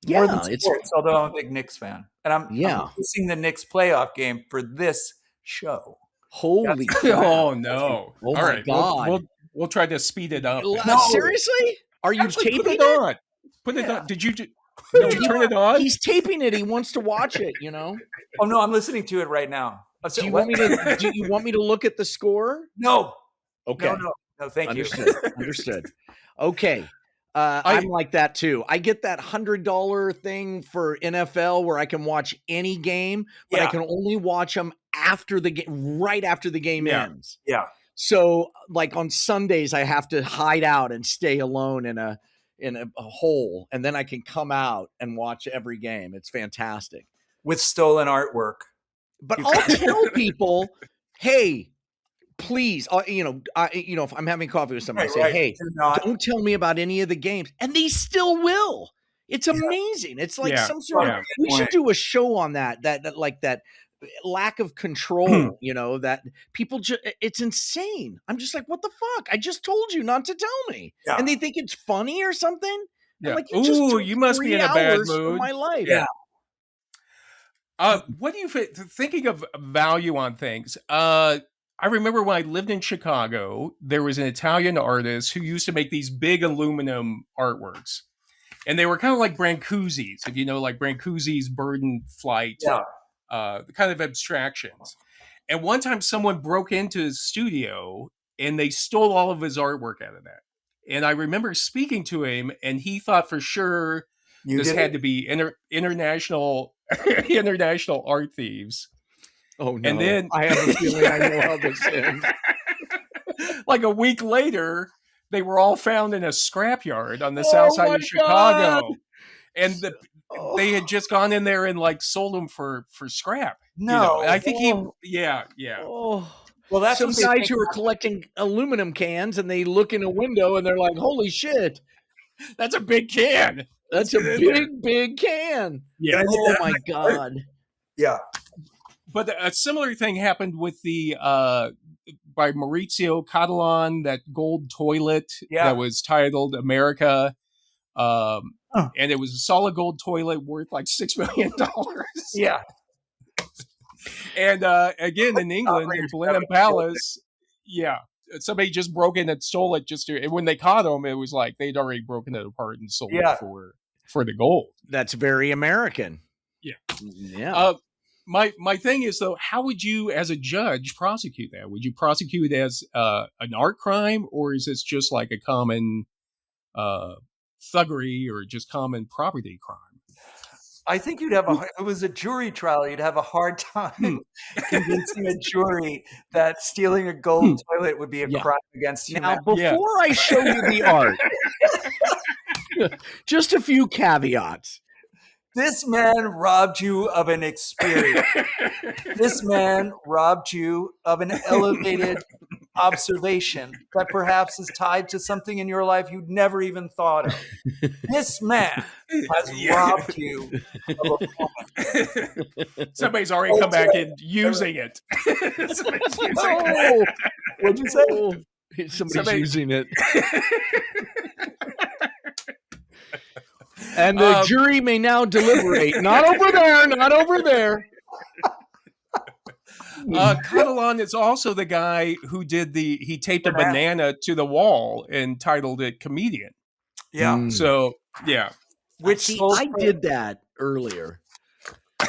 More than sports, although I'm a big Knicks fan, and I'm missing the Knicks playoff game for this show. Holy crap. Oh no! Oh all my right, God. We'll try to speed it up. No, seriously? Are you taping it on? Put it on. Did you turn it on? He's taping it. He wants to watch it. You know. Oh no, I'm listening to it right now. Do you want me to look at the score? No. Okay. No. Thank you. Understood. Okay. I'm like that too. I get that $100 thing for NFL where I can watch any game, but I can only watch them after the game, right after the game ends. Yeah. So like on Sundays, I have to hide out and stay alone in a hole, and then I can come out and watch every game. It's fantastic. With stolen artwork. But I'll tell people, hey, please, if I'm having coffee with somebody, say, hey, don't tell me about any of the games. And they still will. It's amazing. It's like some sort of, we should do a show on that lack of control, that people it's insane. I'm just like, what the fuck? I just told you not to tell me. Yeah. And they think it's funny or something. Yeah. Like, you must be in a bad mood. My life. Yeah. What do you thinking of value on things? I remember when I lived in Chicago, there was an Italian artist who used to make these big aluminum artworks. And they were kind of like Brancusi's, if you know, like Brancusi's Burden Flight, kind of abstractions. And one time someone broke into his studio and they stole all of his artwork out of that. And I remember speaking to him, and he thought for sure this had to be international art thieves. Oh no! And then I have a feeling I know how this ends. Like a week later, they were all found in a scrapyard on the south side of Chicago, and they had just gone in there and like sold them for scrap. No, I think yeah. Oh. Well, that's some guys who are collecting aluminum cans, and they look in a window and they're like, "Holy shit, that's a big can! That's a big can!" Yeah. Oh my god. Yeah. But a similar thing happened with the by Maurizio Catalan, that gold toilet that was titled America. And it was a solid gold toilet worth like $6 million. Yeah. And again, in England, in Blenheim Palace, somebody just broke in and stole it and when they caught them, it was like they'd already broken it apart and sold it for the gold. That's very American. Yeah. Yeah. My thing is, though, how would you, as a judge, prosecute that? Would you prosecute it as an art crime, or is this just like a common thuggery or just common property crime. I think you'd have if it was a jury trial, you'd have a hard time convincing a jury that stealing a gold toilet would be a crime against humanity. Now, before I show you the art, just a few caveats. This man robbed you of an experience. This man robbed you of an elevated observation that perhaps is tied to something in your life you'd never even thought of. This man has robbed you of a woman. Somebody's already come back and using it. What'd you say? Somebody's using it. And the jury may now deliberate. Not over there, not over there. Catalan is also the guy who did he taped a banana to the wall and titled it Comedian. Yeah. So, yeah. I did that earlier.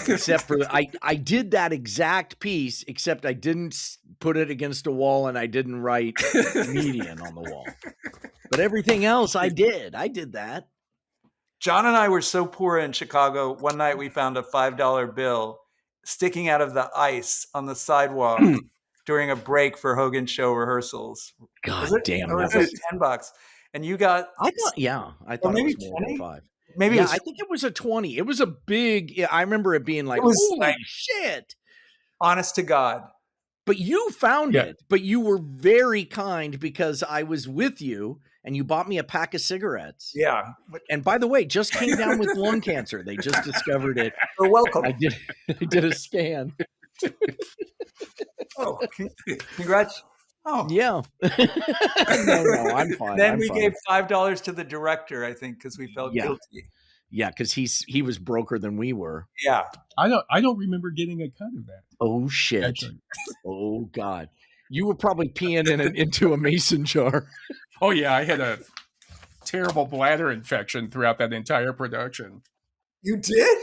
Except for I did that exact piece, except I didn't put it against a wall and I didn't write Comedian on the wall. But everything else I did. I did that. John and I were so poor in Chicago. One night we found a $5 bill sticking out of the ice on the sidewalk during a break for Hogan's show rehearsals. God damn it. Or was it $10? And you got... I thought maybe it was more than 5. Maybe I think it was a 20. It was a big... I remember it being like, holy shit. Honest to God. But you found it. But you were very kind because I was with you and you bought me a pack of cigarettes. Yeah. And by the way, just came down with lung cancer. They just discovered it. You're welcome. I did a scan. Oh, congrats. Oh. Yeah. No, I'm fine. Then we gave $5 to the director, I think, because we felt guilty. Yeah, because he was broker than we were. Yeah. I don't remember getting a cut of that. Oh shit. Oh God. You were probably peeing into a mason jar. Oh yeah, I had a terrible bladder infection throughout that entire production. You did?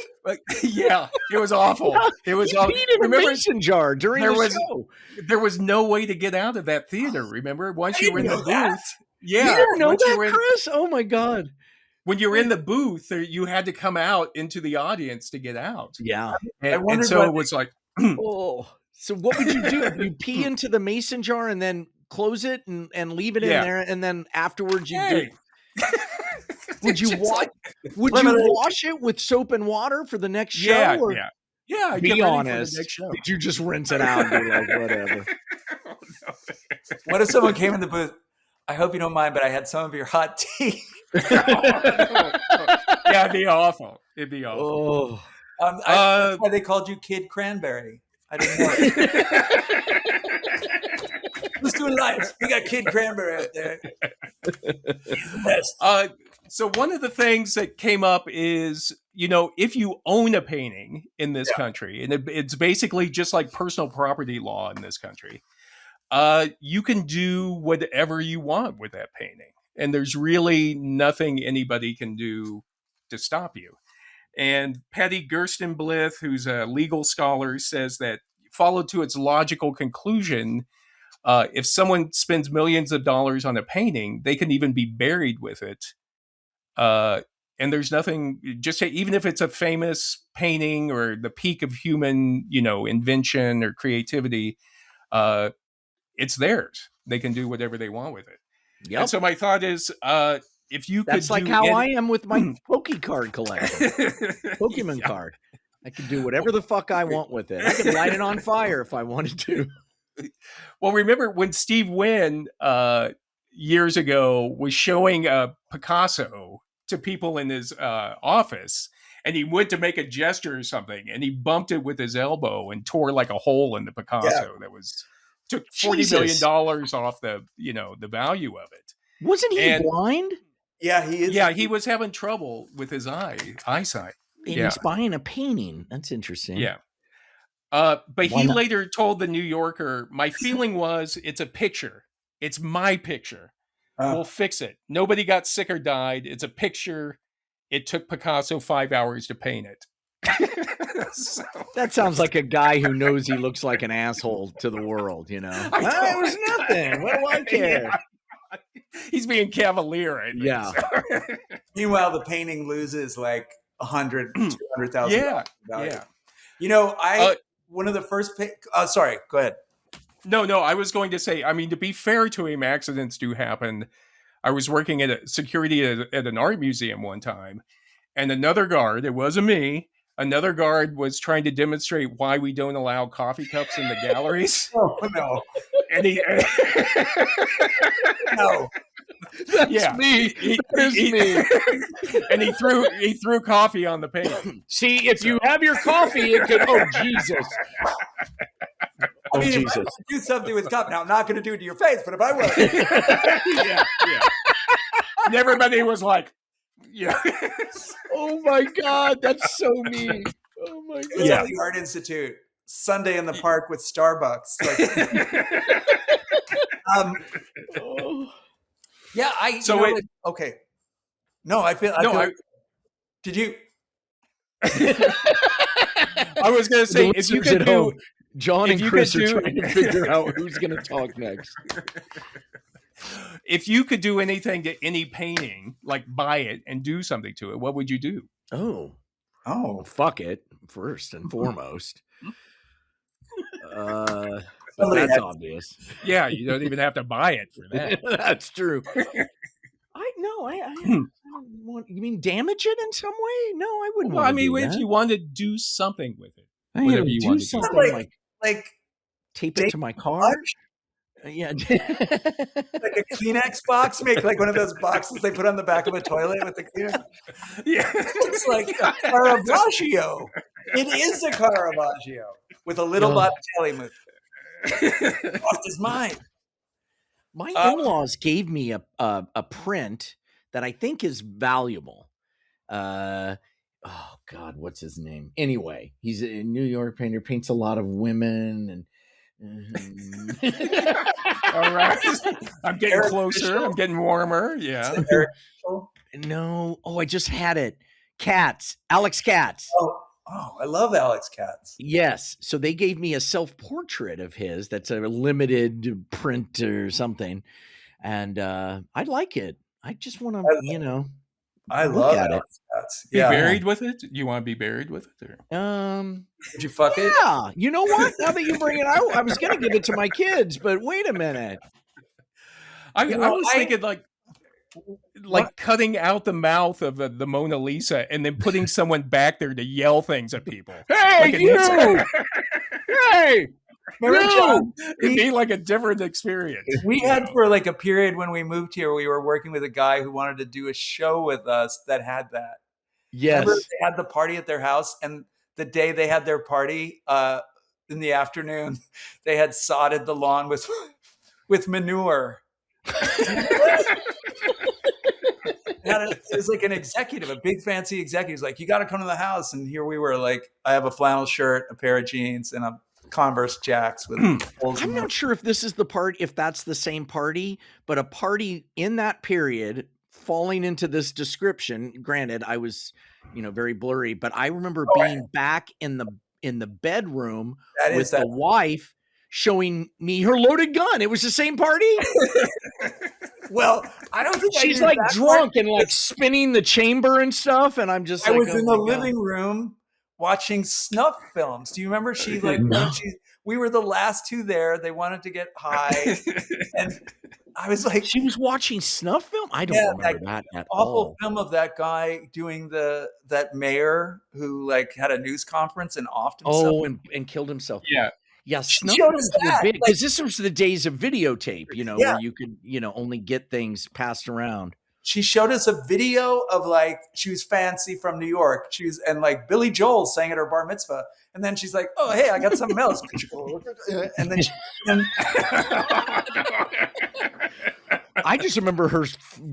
Yeah, it was awful. It was awful. In a mason jar during the show. There was no way to get out of that theater. Remember, once you were in the booth. Yeah, you didn't know that, Chris? Oh my God. When you were in the booth, you had to come out into the audience to get out. Yeah. And so it was like, oh, so what would you do? You pee into the mason jar and then close it and leave it in there, and then afterwards you do. Would you wash it with soap and water for the next show? Yeah. Be honest. Did you just rinse it out and be like, whatever? Oh, no. What if someone came in the booth? I hope you don't mind, but I had some of your hot tea. Yeah, it'd be awful. Oh. That's why they called you Kid Cranberry. I didn't know. Let's do it live. We got Kid Cranberry out there. He's the best. So one of the things that came up is, if you own a painting in this country, and it's basically just like personal property law in this country, you can do whatever you want with that painting. And there's really nothing anybody can do to stop you. And Patty Gerstenblith, who's a legal scholar, says that followed to its logical conclusion, if someone spends millions of dollars on a painting, they can even be buried with it. And there's nothing, even if it's a famous painting or the peak of human, invention or creativity, it's theirs. They can do whatever they want with it. Yep. And so my thought is, if you could, that's like how I am with my Poke card collection, Pokemon card. I can do whatever the fuck I want with it. I can light it on fire if I wanted to. Well, remember when Steve Wynn years ago was showing Picasso to people in his office, and he went to make a gesture or something, and he bumped it with his elbow and tore like a hole in the Picasso that took $40 million off the the value of it. Wasn't he blind? Yeah, he is. Yeah, he was having trouble with his eyesight. And he's buying a painting. That's interesting. Yeah. But he later told the New Yorker, my feeling was it's a picture. It's my picture. We'll fix it. Nobody got sick or died. It's a picture. It took Picasso 5 hours to paint it. That sounds like a guy who knows he looks like an asshole to the world, It was nothing. What do I care? He's being cavalier, I think. Yeah. So. Meanwhile, the painting loses like 100, 200,000. Yeah. One of the first. Sorry, go ahead. No, I was going to say, I mean, to be fair to him, accidents do happen. I was working at security at an art museum one time, and another guard, it wasn't me, another guard was trying to demonstrate why we don't allow coffee cups in the galleries. Oh, no. And he... No. That's me. That's me. And he threw coffee on the paint. See, if you have your coffee, it could... Oh, Jesus. I mean, Jesus. If I do something with cup, now I'm not going to do it to your face, but if I would. Yeah. And everybody was like, yeah. Oh, my God. That's so mean. Oh, my God. Yeah. The Art Institute, Sunday in the park with Starbucks. Yeah, okay. No, I feel. Did you? I was going to say, if you could do, John and Chris are trying to figure out who's going to talk next. If you could do anything to any painting, like buy it and do something to it, what would you do? Oh, fuck it, first and foremost. That's obvious. Yeah, you don't even have to buy it for that. That's true. I don't want. You mean damage it in some way? No, I wouldn't. Well, I mean, if you want to do something with it, whatever you want to do, something like tape it to my car. Yeah, like a Kleenex box. Make like one of those boxes they put on the back of a toilet with the Kleenex. Yeah, it's like a Caravaggio. It is a Caravaggio with a little Botticelli movement. Lost his mind. My in-laws gave me a print that I think is valuable. Oh God, what's his name? Anyway, he's a New York painter, paints a lot of women and. All right, I'm getting closer. I'm getting warmer. Yeah. No. Oh, I just had it. Katz, Alex Katz. Oh, I love Alex Katz. Yes. So they gave me a self-portrait of his that's a limited print or something. And I'd like it. I just want to, I love Alex Katz. Be buried with it? You want to be buried with it? Did you fuck it? Yeah. You know what? Now that you bring it out, I was going to give it to my kids, but wait a minute. I was thinking like cutting out the mouth of the Mona Lisa and then putting someone back there to yell things at people. Hey, you! Hey! John, it'd be like a different experience. We had for like a period when we moved here, we were working with a guy who wanted to do a show with us that had that. Yes. Remember they had the party at their house, and the day they had their party, in the afternoon, they had sodded the lawn with manure. It was like an executive, a big fancy executive. He's like, you got to come to the house. And here we were, like, I have a flannel shirt, a pair of jeans, and a Converse Jacks with holes. I'm not sure if this is if that's the same party, but a party in that period falling into this description. Granted, I was, very blurry, but I remember being back in the bedroom with the wife showing me her loaded gun. It was the same party. Well, I don't think she's like drunk and like spinning the chamber and stuff. And I'm just I was in the living room watching snuff films. Do you remember? We were the last two there. They wanted to get high. And I was like, she was watching snuff film. I don't remember that at awful film of that guy doing that mayor who like had a news conference and offed himself. Oh, and killed himself. Yeah. Yeah, snuff films were big because this was the days of videotape, where you could, only get things passed around. She showed us a video of like, she was fancy from New York. And like Billy Joel sang at her bar mitzvah. And then she's like, oh, hey, I got something else. And then I just remember her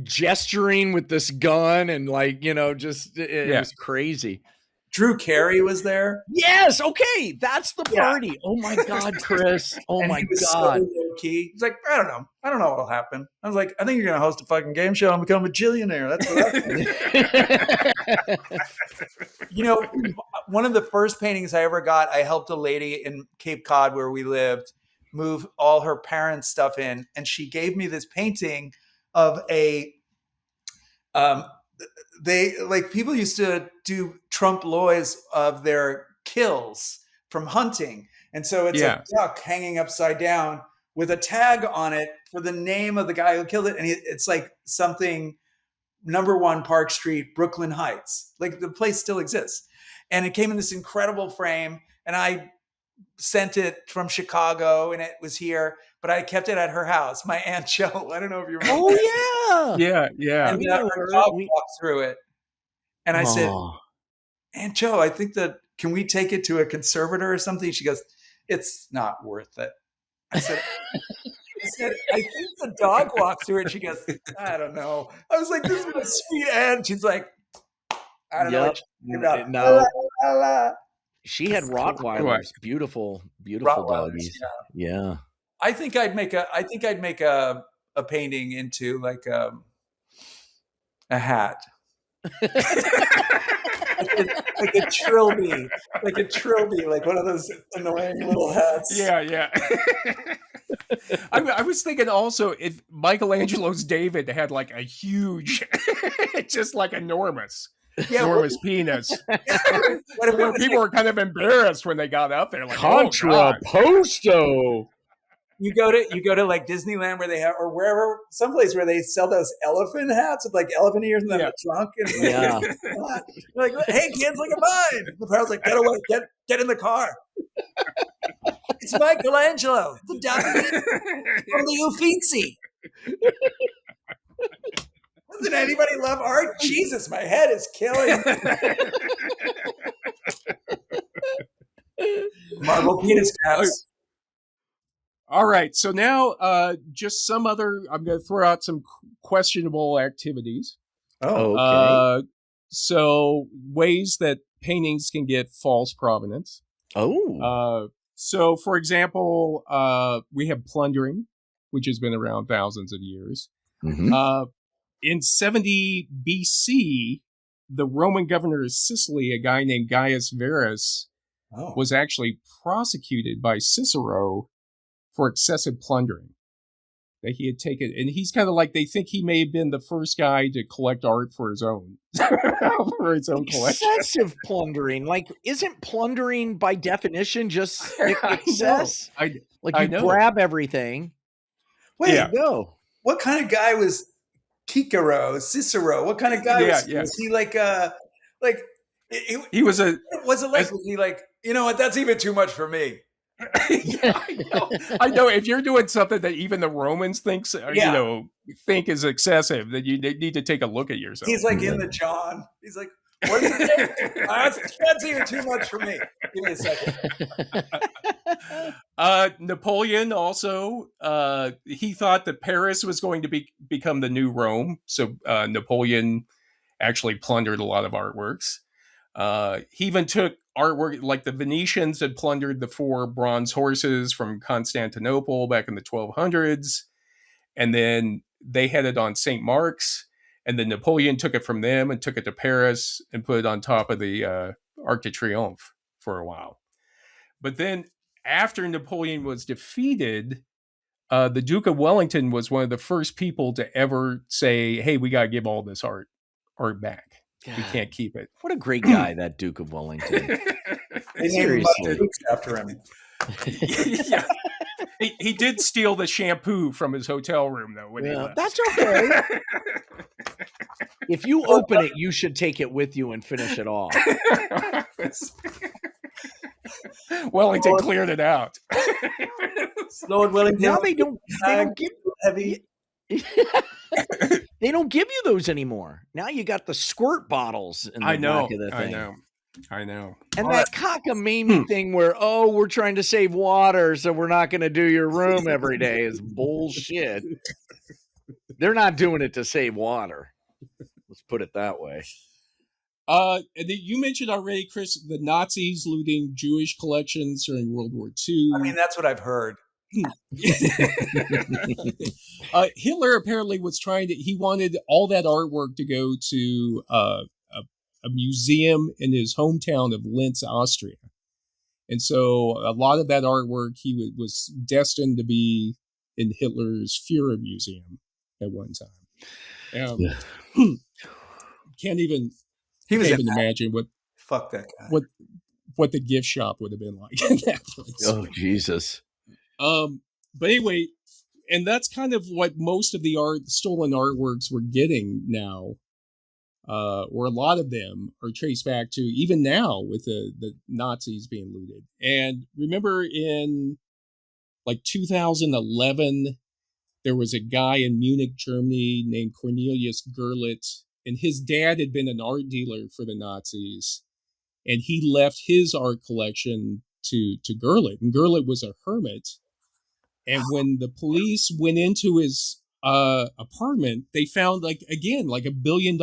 gesturing with this gun and like, it was crazy. Drew Carey was there. Yes. Okay. That's the party. Yeah. Oh my God, Chris. Oh my God. So low-key. He's like, I don't know what'll happen. I was like, I think you're going to host a fucking game show and become a billionaire. That's what one of the first paintings I ever got, I helped a lady in Cape Cod where we lived move all her parents' stuff in. And she gave me this painting of a they like people used to do trompe l'oeils of their kills from hunting, and so it's a duck hanging upside down with a tag on it for the name of the guy who killed it, and it's like something #1 Park Street, Brooklyn Heights. Like the place still exists, and it came in this incredible frame, and I sent it from Chicago, and it was here, but I kept it at her house. My Aunt Joe. I don't know if you remember. Oh yeah. And her dog walked through it, and I said, Aunt Joe, I think that can we take it to a conservator or something? She goes, it's not worth it. I said, I think the dog walked through it. She goes, I don't know. I was like, this is my sweet aunt. She's like, I don't know what you're talking about. No. She had Rottweilers, beautiful doggies. Yeah. I think I'd make a painting into like a hat. like a trilby, like one of those annoying little hats. Yeah. I was thinking also if Michelangelo's David had like a huge, just like enormous penis. Where people were kind of embarrassed when they got up there, like contrapposto. You go to like Disneyland where they have, or wherever, someplace where they sell those elephant hats with like elephant ears and then a trunk. And like, hey kids, look at mine. The parents like, get away, get in the car. It's Michelangelo, the dog from the Uffizi. Doesn't anybody love art? Jesus, my head is killing me. Marble penis caps. All right, so now just some other, I'm going to throw out some questionable activities. Oh, okay. So ways that paintings can get false provenance. Oh. So, for example, we have plundering, which has been around thousands of years. Mm-hmm. In 70 BC, the Roman governor of Sicily, a guy named Gaius Verus, was actually prosecuted by Cicero for excessive plundering that he had taken. And he's kind of like, they think he may have been the first guy to collect art for his own, collection. Excessive plundering. Like, isn't plundering by definition just excess? I know. Grab everything. Wait, go. What kind of guy was Cicero? What kind of guy was he? Was he like he was a, was he like, you know what, that's even too much for me. I know. If you're doing something that even the Romans think is excessive, then you need to take a look at yourself. He's like in the John. He's like, what is it? That's even too much for me. Give me a second. Napoleon also, he thought that Paris was going to become the new Rome. So Napoleon actually plundered a lot of artworks. He even took artwork, like the Venetians had plundered the 4 bronze horses from Constantinople back in the 1200s. And then they had it on St. Mark's. And then Napoleon took it from them and took it to Paris and put it on top of the Arc de Triomphe for a while. But then after Napoleon was defeated, the Duke of Wellington was one of the first people to ever say, hey, we got to give all this art back. God, we can't keep it. What a great guy, that Duke of Wellington. Seriously. After him. Yeah. He did steal the shampoo from his hotel room, though. When he left. That's okay. If you open it, you should take it with you and finish it off. Wellington cleared it out. Lord Wellington. Now they don't give heavy. They don't give you those anymore. Now you got the squirt bottles in the back of the thing. I know. And that cockamamie thing where, we're trying to save water, so we're not going to do your room every day is bullshit. They're not doing it to save water. Let's put it that way. You mentioned already, Chris, the Nazis looting Jewish collections during World War II. I mean, that's what I've heard. Hitler apparently was he wanted all that artwork to go to a museum in his hometown of Linz, Austria. And so a lot of that artwork, he was destined to be in Hitler's Führer Museum at one time. Can't even imagine what fuck that guy. What the gift shop would have been like in that place. Oh Jesus. But anyway, and that's kind of what most of the stolen artworks we're getting now, or a lot of them are traced back to even now with the Nazis being looted. And remember in like 2011, there was a guy in Munich, Germany named Cornelius Gerlit, and his dad had been an art dealer for the Nazis, and he left his art collection to Gerlit, and Gerlit was a hermit. And when the police went into his apartment, they found like $1 billion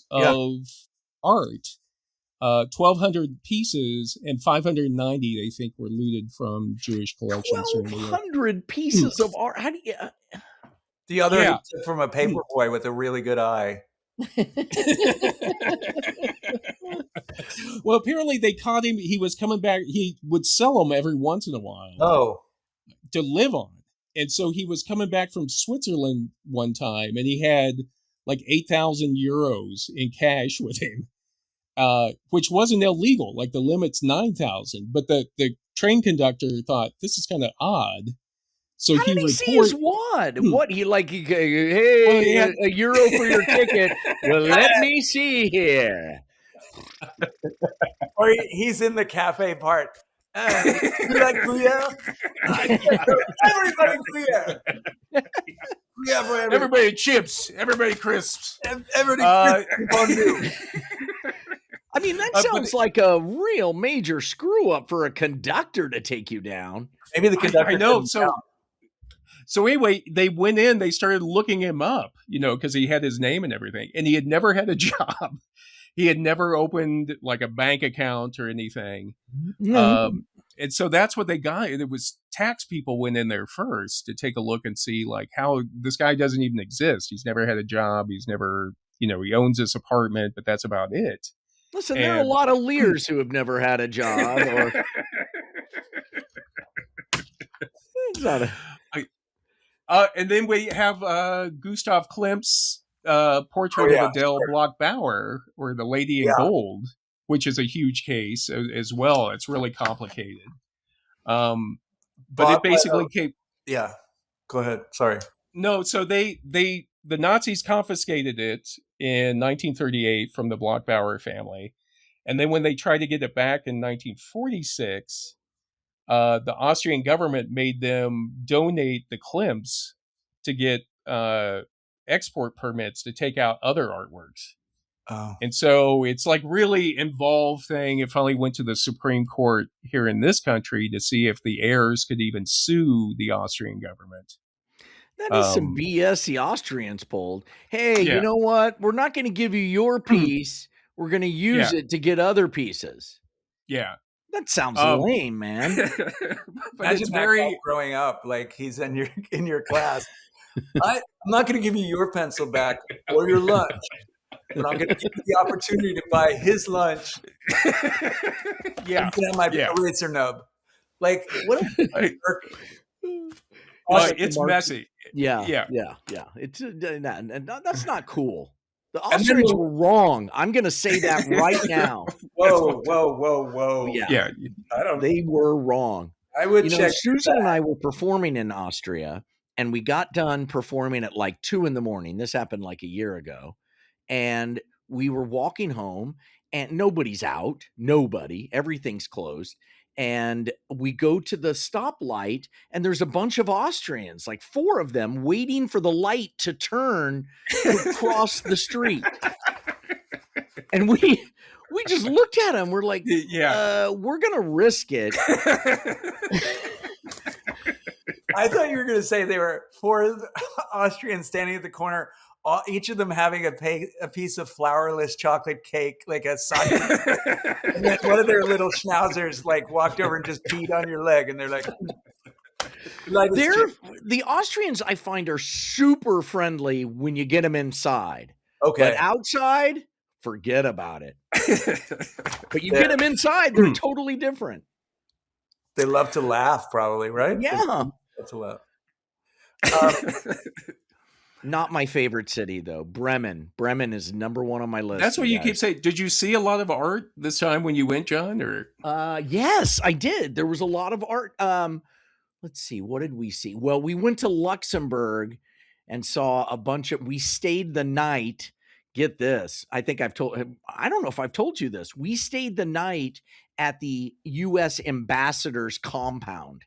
of art, 1,200 pieces, and 590 they think were looted from Jewish collections. 1,200 pieces of art. How do you? The other he took from a paper boy with a really good eye. Well, apparently they caught him. He was coming back. He would sell them every once in a while. Oh. To live on. And so he was coming back from Switzerland one time, and he had like 8,000 euros in cash with him, which wasn't illegal. Like the limit's 9,000. But the train conductor thought this is kind of odd. So how did he see his wad? What he a euro for your ticket? Well, let me see here. Or he's in the cafe part. You like Gruyere? Everybody Gruyere. Everybody chips. Everybody crisps. Everybody fondue. I mean, that sounds like a real major screw up for a conductor to take you down. Maybe the conductor. I know. So anyway, they went in. They started looking him up, because he had his name and everything, and he had never had a job. He had never opened like a bank account or anything. And so that's what they got. It was tax people went in there first to take a look and see like how this guy doesn't even exist. He's never had a job. He's never, he owns this apartment, but that's about it. Listen, there are a lot of Lehrs who have never had a job. And then we have Gustav Klimt's portrait of Adele Bloch-Bauer, or the Lady in Gold, which is a huge case as well. It's really complicated. But it basically came. Yeah, go ahead. Sorry. No, so the Nazis confiscated it in 1938 from the Bloch-Bauer family, and then when they tried to get it back in 1946, the Austrian government made them donate the Klimts to get export permits to take out other artworks. Oh. And so it's like really involved thing. It finally went to the Supreme Court here in this country to see if the heirs could even sue the Austrian government. That is some BS the Austrians pulled. Hey, you know what? We're not going to give you your piece. We're going to use it to get other pieces. Yeah. That sounds lame, man. But it's very growing up, like he's in your class. I'm not going to give you your pencil back or your lunch, but I'm going to give you the opportunity to buy his lunch. And my eraser nub. Like, what a it's messy. Yeah. It's that's not cool. The Austrians were wrong. I'm going to say that right now. Whoa. Yeah. They were wrong. I would check. Susan and I were performing in Austria, and we got done performing at like 2 a.m. This happened like a year ago. And we were walking home, and nobody's out. Nobody. Everything's closed. And we go to the stoplight, and there's a bunch of Austrians, like 4 of them, waiting for the light to turn to cross the street. And we just looked at them. We're like, we're going to risk it. I thought you were going to say they were 4 Austrians standing at the corner, each of them having a piece of flourless chocolate cake, like a sake. And then one of their little schnauzers like walked over and just peed on your leg, and they're like the Austrians I find are super friendly when you get them inside. Okay. But outside, forget about it. But you get them inside, they're totally different. They love to laugh, probably, right? Yeah. They love to laugh. Not my favorite city, though. Bremen is number one on my list. That's what you keep saying. Did you see a lot of art this time when you went, John? Or yes, I did. There was a lot of art. Let's see. What did we see? Well, we went to Luxembourg and saw a bunch of. We stayed the night. Get this. I think I've told. I don't know if I've told you this. We stayed the night at the U.S. ambassador's compound.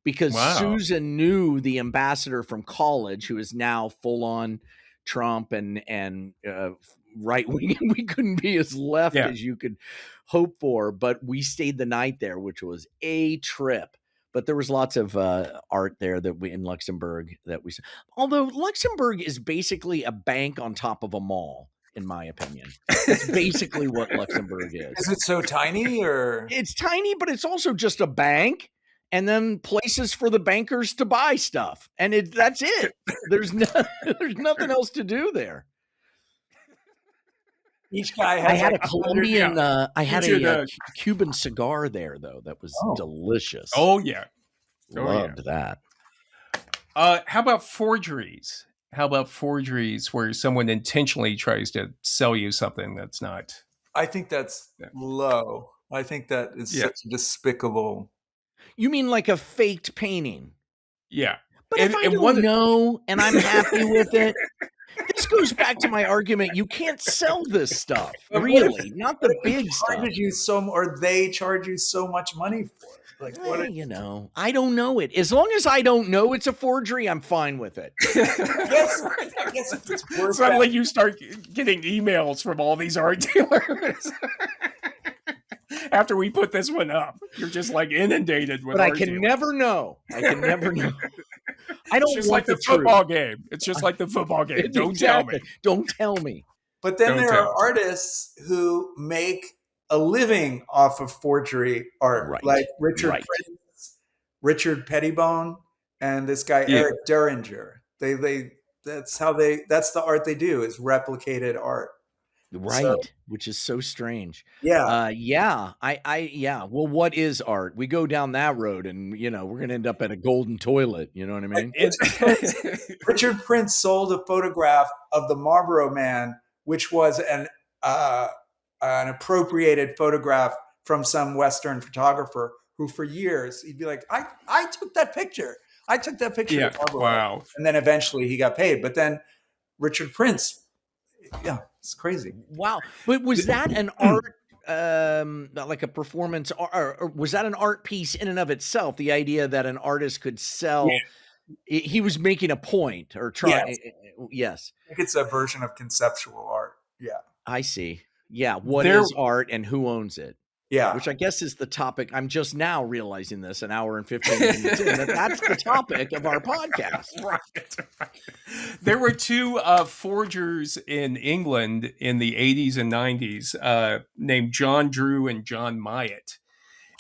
Because Susan knew the ambassador from college, who is now full on Trump and right wing. We couldn't be as left as you could hope for, but we stayed the night there, which was a trip. But there was lots of art there that we in Luxembourg that we saw. Although Luxembourg is basically a bank on top of a mall, in my opinion. That's basically what Luxembourg is. Is it so tiny, or it's tiny, but it's also just a bank. And then places for the bankers to buy stuff, and that's it. There's nothing else to do there. Each guy has. I had a Colombian. I had a Cuban cigar there, though. That was delicious. Oh yeah, loved that. How about forgeries? Where someone intentionally tries to sell you something that's not? I think that's low. I think that is such a despicable. You mean like a faked painting? Yeah. But if I don't know and I'm happy with it, this goes back to my argument. You can't sell this stuff, really. Not the big stuff. Or they charge you so much money for it. Like, I don't know it. As long as I don't know it's a forgery, I'm fine with it. I guess if it's worth suddenly you start getting emails from all these art dealers. After we put this one up, you're just like inundated with. But I can never know. I don't it's just want like the football game. It's just like the football game. Don't tell me. Don't tell me. But then there are artists who make a living off of forgery art, like Richard Prince, Richard Pettibone, and this guy Eric Derringer. That's the art they do, is replicated art. Right, which is so strange. Yeah. Well, what is art? We go down that road and, we're going to end up at a golden toilet. You know what I mean? Richard Prince sold a photograph of the Marlboro Man, which was an appropriated photograph from some Western photographer who for years, he'd be like, I took that picture. I took that picture of Marlboro. Wow. And then eventually he got paid. But then Richard Prince, it's crazy. Wow. But was that an art, like a performance, or was that an art piece in and of itself? The idea that an artist could sell, he was making a point or trying. Yes. I think it's a version of conceptual art. Yeah. I see. Yeah. What is art and who owns it? Yeah. Which I guess is the topic. I'm just now realizing this an hour and 15 minutes in, that's the topic of our podcast. Right. There were two forgers in England in the 80s and 90s named John Drew and John Myatt.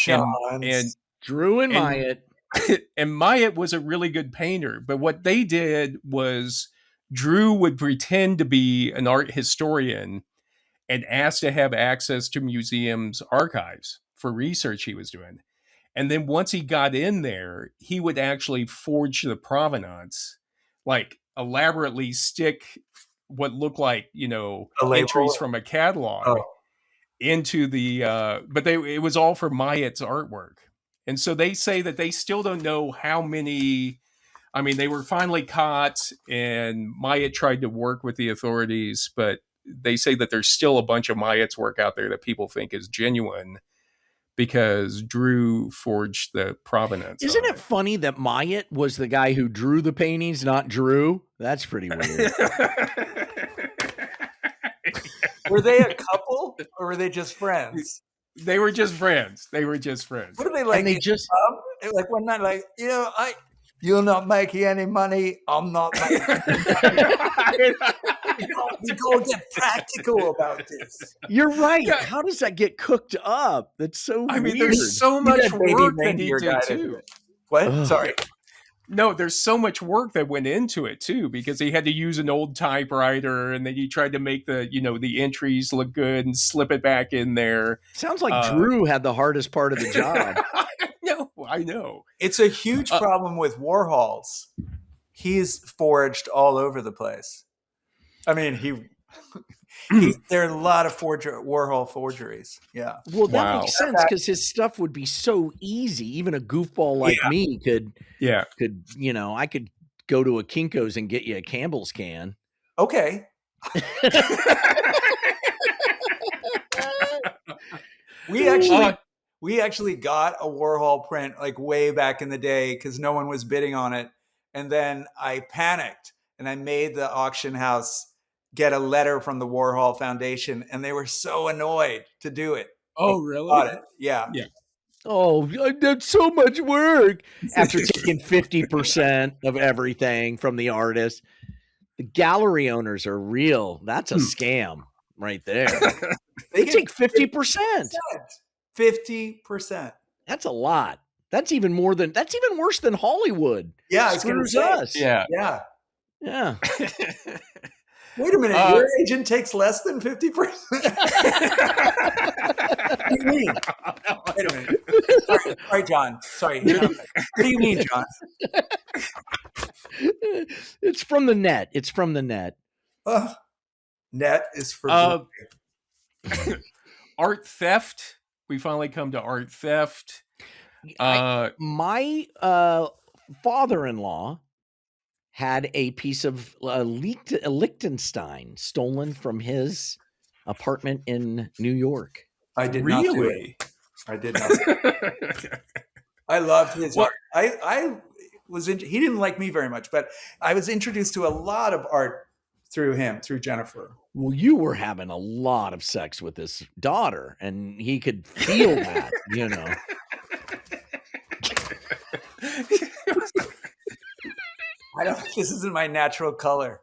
And Drew and Myatt. And Myatt was a really good painter. But what they did was Drew would pretend to be an art historian and asked to have access to museums' archives for research he was doing. And then once he got in there, he would actually forge the provenance, like elaborately stick what looked like, entries from a catalog into the, it was all for Myatt's artwork. And so they say that they still don't know how many, they were finally caught and Myatt tried to work with the authorities, but they say that there's still a bunch of Myatt's work out there that people think is genuine because Drew forged the provenance. Isn't it funny that Myatt was the guy who drew the paintings, not Drew? That's pretty weird. Were they a couple or were they just friends? They were just friends. What are they like? And they just like one night, like, you're not making any money. I'm not making any money. We gotta get practical about this. You're right. Yeah. How does that get cooked up? That's so weird. There's so much work that he did too. What? Ugh. Sorry. No, there's so much work that went into it too, because he had to use an old typewriter, and then he tried to make the the entries look good and slip it back in there. Sounds like Drew had the hardest part of the job. I know. It's a huge problem with Warhols. he's forged all over the place. I mean, there are a lot of Warhol forgeries. Yeah. Well, that makes sense because his stuff would be so easy. Even a goofball like me could, I could go to a Kinko's and get you a Campbell's can. Okay. We actually got a Warhol print like way back in the day because no one was bidding on it. And then I panicked and I made the auction house get a letter from the Warhol Foundation, and they were so annoyed to do it. Oh, really? Got it. Yeah. Oh, that's so much work. After taking 50% of everything from the artist, the gallery owners are real. That's a scam right there. They take 50%. 50%. That's a lot. That's even worse than Hollywood. Yeah, screws us. Yeah. Wait a minute, your agent takes less than 50%? What do you mean? Wait a minute. Sorry, John. Sorry. What do you mean, John? It's from the net. Net is for art theft. We finally come to art theft. My father-in-law had a piece of Liechtenstein stolen from his apartment in New York. I did not do it. I did not. I loved his art. He didn't like me very much, but I was introduced to a lot of art through him, through Jennifer. Well, you were having a lot of sex with his daughter, and he could feel that, This isn't my natural color.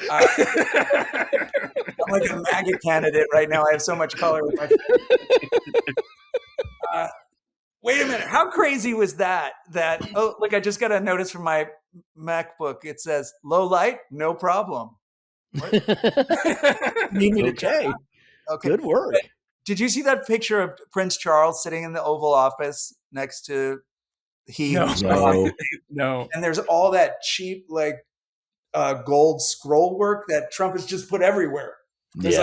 I'm like a MAGA candidate right now. I have so much color with my wait a minute. How crazy was that? Look, I just got a notice from my MacBook. It says, low light, no problem. Need me to check? Okay. Good work. But did you see that picture of Prince Charles sitting in the Oval Office next to No. And there's all that cheap gold scroll work that Trump has just put everywhere. There's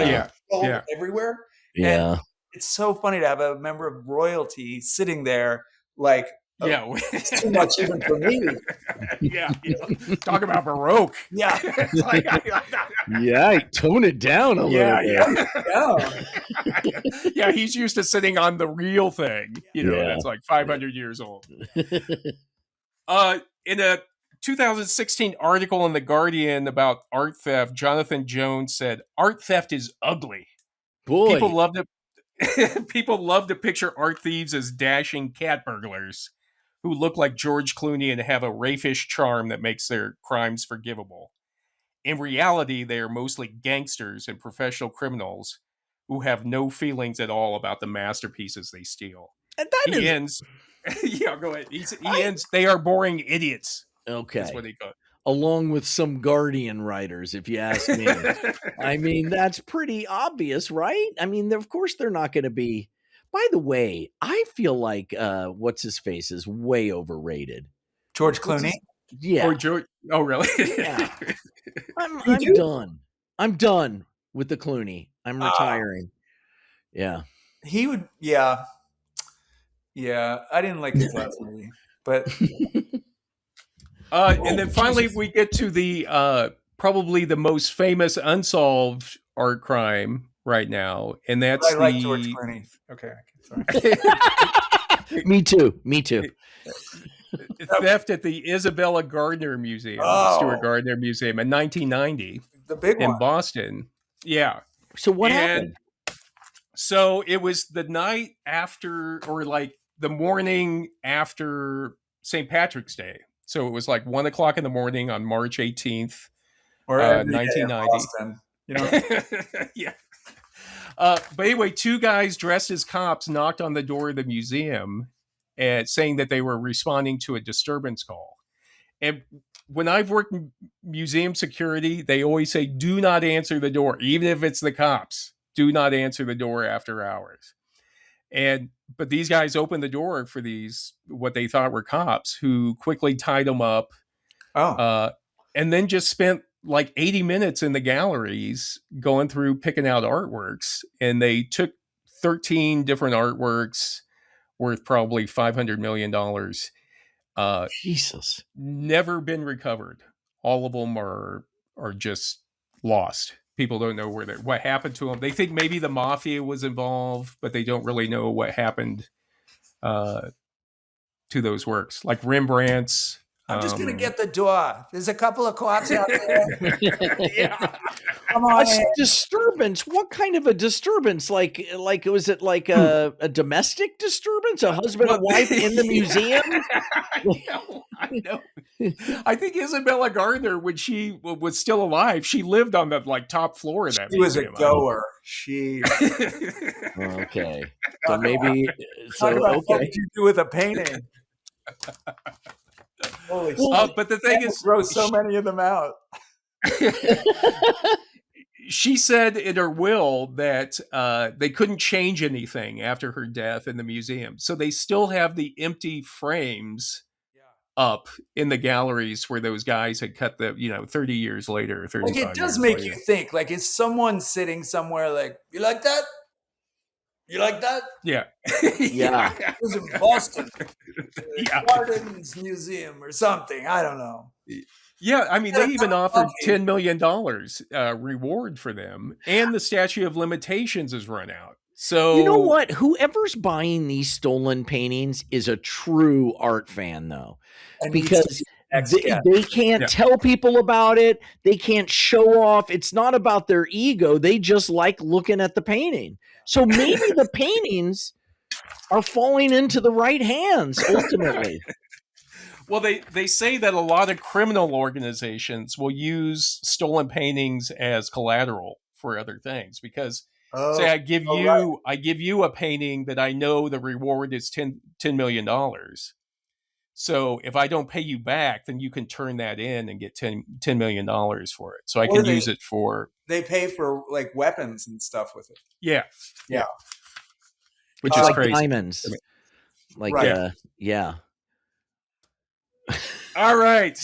gold everywhere. Yeah. And it's so funny to have a member of royalty sitting there it's too much even for me. Talk about Baroque. Yeah. Tone it down a little bit. Yeah, he's used to sitting on the real thing. That's like 500 years old. In a 2016 article in The Guardian about art theft, Jonathan Jones said, "Art theft is ugly. Boy. People love to picture art thieves as dashing cat burglars who look like George Clooney and have a raffish charm that makes their crimes forgivable. In reality, they are mostly gangsters and professional criminals who have no feelings at all about the masterpieces they steal." And ends. Go ahead. He ends. They are boring idiots. Okay. That's what he got. Along with some Guardian writers, if you ask me. I mean, that's pretty obvious, right? I mean, of course they're not going to be. By the way, I feel like what's his face is way overrated. George Clooney? Yeah. Or George. Oh, really? Yeah. I'm done. I'm done with the Clooney. I'm retiring. Yeah. He would. Yeah. Yeah. I didn't like his last movie, but. And then finally we get to the probably the most famous unsolved art crime right now, and that's George Clooney. Okay, sorry. Me too. Theft at the Isabella Gardner Museum, Stuart Gardner Museum in 1990. The big one in Boston. Yeah. So what happened? So it was the night after, or like the morning after St. Patrick's Day. So it was like 1:00 in the morning on March 18th, or 1990. Boston, Yeah. But anyway, two guys dressed as cops knocked on the door of the museum and saying that they were responding to a disturbance call. And when I've worked in museum security, they always say, do not answer the door, even if it's the cops. Do not answer the door after hours. But these guys opened the door for these, what they thought were cops, who quickly tied them up. and then just spent like 80 minutes in the galleries going through picking out artworks. And they took 13 different artworks worth probably $500 million. Jesus. Never been recovered. All of them are just lost. People don't know what happened to them. They think maybe the mafia was involved, but they don't really know what happened to those works. Like Rembrandt's. I'm just going to get the door. There's a couple of cops out there. Yeah. Come on. A disturbance. What kind of a disturbance? Like was it like a domestic disturbance? A husband and wife in the museum? I know. I think Isabella Gardner, when she was still alive, she lived on the like top floor of that museum. She was a goer. She. Okay. So maybe. What did you do with a painting? Holy but the thing is, throw so many of them out. She said in her will that they couldn't change anything after her death in the museum, so they still have the empty frames up in the galleries where those guys had cut 30 years later. 35 like it does years make later. you think. Like, is someone sitting somewhere like, you like that? You like that? Yeah. Yeah. It was in Boston. Yeah. Gardens Museum or something. I don't know. Yeah, I mean, they even offered $10 million reward for them, and the statute of limitations has run out. So you know what? Whoever's buying these stolen paintings is a true art fan, though, because they can't tell people about it. They can't show off. It's not about their ego. They just like looking at the painting. So maybe the paintings are falling into the right hands ultimately. Well, they say that a lot of criminal organizations will use stolen paintings as collateral for other things, because say I give you a painting that I know the reward is $10 million. So if I don't pay you back, then you can turn that in and get $10 million for it. So I can use it for. They pay for like weapons and stuff with it. Yeah. Which is like crazy. Diamonds. Like, yeah. All right.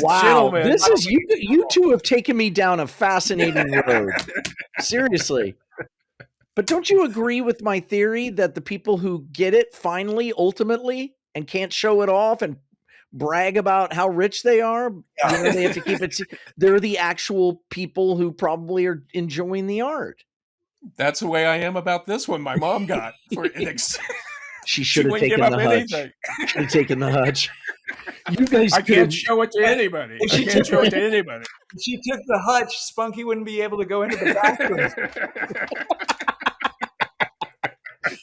Wow. Gentlemen. This is you two have taken me down a fascinating road. Seriously. But don't you agree with my theory that the people who get it finally, ultimately, and can't show it off and brag about how rich they are, they have to keep it. They're the actual people who probably are enjoying the art. That's the way I am about this one. My mom got for She should have taken the hutch. Should have taken the hutch. You guys, I can't show it to anybody. I can't show it to anybody. If she took the hutch, Spunky wouldn't be able to go into the bathroom.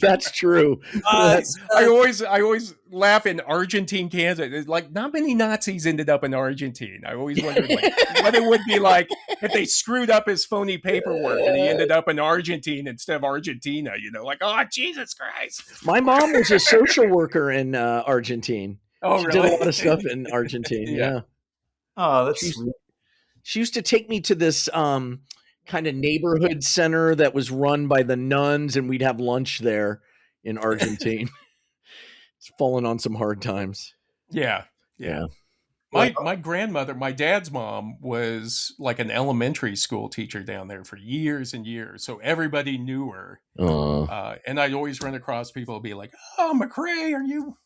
That's true. I always laugh in Argentine, Kansas. Like, not many Nazis ended up in Argentina. I always wondered what it would be like if they screwed up his phony paperwork and he ended up in Argentina instead of Argentina. Like, oh, Jesus Christ. My mom was a social worker in Argentina. Oh, she really? did a lot of stuff in Argentina. Yeah. Oh, that's sweet. She used to take me to this kind of neighborhood center that was run by the nuns, and we'd have lunch there in Argentina. It's fallen on some hard times. Yeah. My grandmother, my dad's mom, was like an elementary school teacher down there for years and years. So everybody knew her. And I'd always run across people and be like, oh, McCray, are you?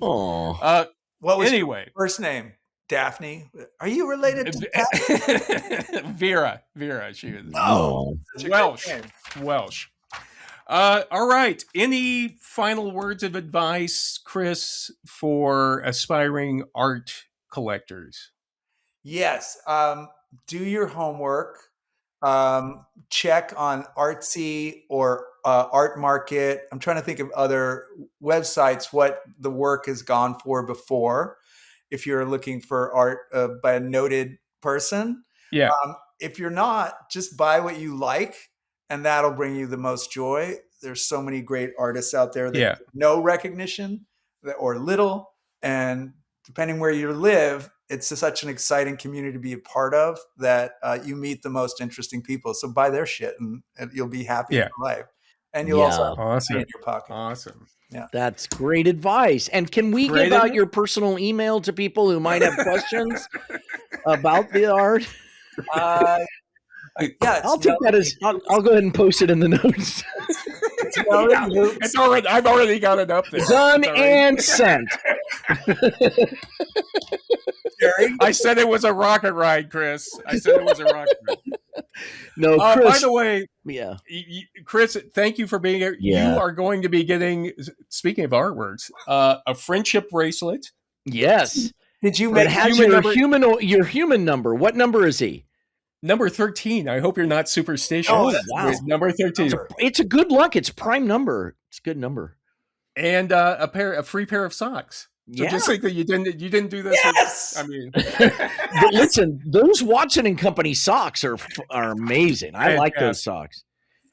Oh. What was your first name? Daphne. Are you related to Daphne? Vera. She was Welsh. All right. Any final words of advice, Chris, for aspiring art collectors? Yes. Do your homework. Check on Artsy or Art Market. I'm trying to think of other websites, what the work has gone for before. If you're looking for art by a noted person. Yeah. If you're not, just buy what you like, and that'll bring you the most joy. There's so many great artists out there that get no recognition or little. And depending where you live, it's such an exciting community to be a part of that you meet the most interesting people. So buy their shit and you'll be happy in your life. And you'll also have money in your pocket. Awesome. Yeah. That's great advice. And can we give out your personal email to people who might have questions? about the art? Yeah, I'll take that as I'll go ahead and post it in the notes. It's already. I've already got it up there. Done and sent. I said it was a rocket ride, Chris. I said it was a rocket ride. No, Chris. By the way, yeah, Chris, thank you for being here. Yeah. You are going to be getting, speaking of artworks, a friendship bracelet. Yes. Did you make your human number? What number is he? Number 13. I hope you're not superstitious. Oh, wow. Number 13. It's a good luck. It's prime number. It's a good number. And a free pair of socks. So just think that you didn't do this. Yes. I mean, but listen, those Watson and Company socks are amazing. I like those socks.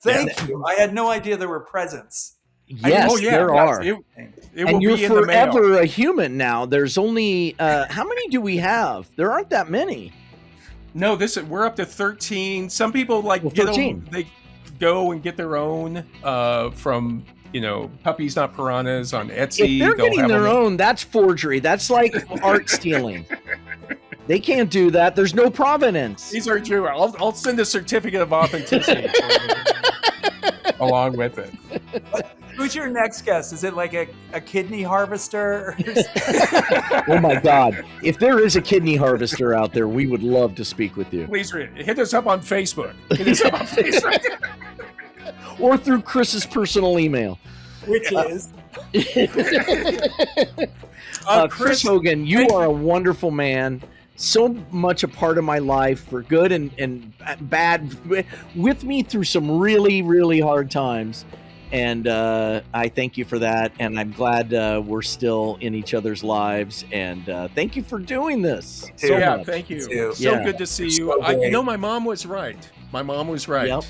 Thank you. I had no idea there were presents. Yes, there are. It and will you're be in the mail. forever a human now. There's only how many do we have? There aren't that many. No, we're up to 13. Some people they go and get their own from Puppies Not Piranhas on Etsy. If they're getting their own, that's forgery. That's like art stealing. They can't do that. There's no provenance. These are true. I'll send a certificate of authenticity along with it. Who's your next guest? Is it like a kidney harvester? Oh my God. If there is a kidney harvester out there, we would love to speak with you. Please hit us up on Facebook. Or through Chris's personal email. Which is? Chris Hogan, you are a wonderful man. So much a part of my life for good and bad, with me through some really, really hard times. And I thank you for that. And I'm glad we're still in each other's lives. And thank you for doing this. So much. Thank you. So good to see you. So my mom was right. My mom was right. Yep.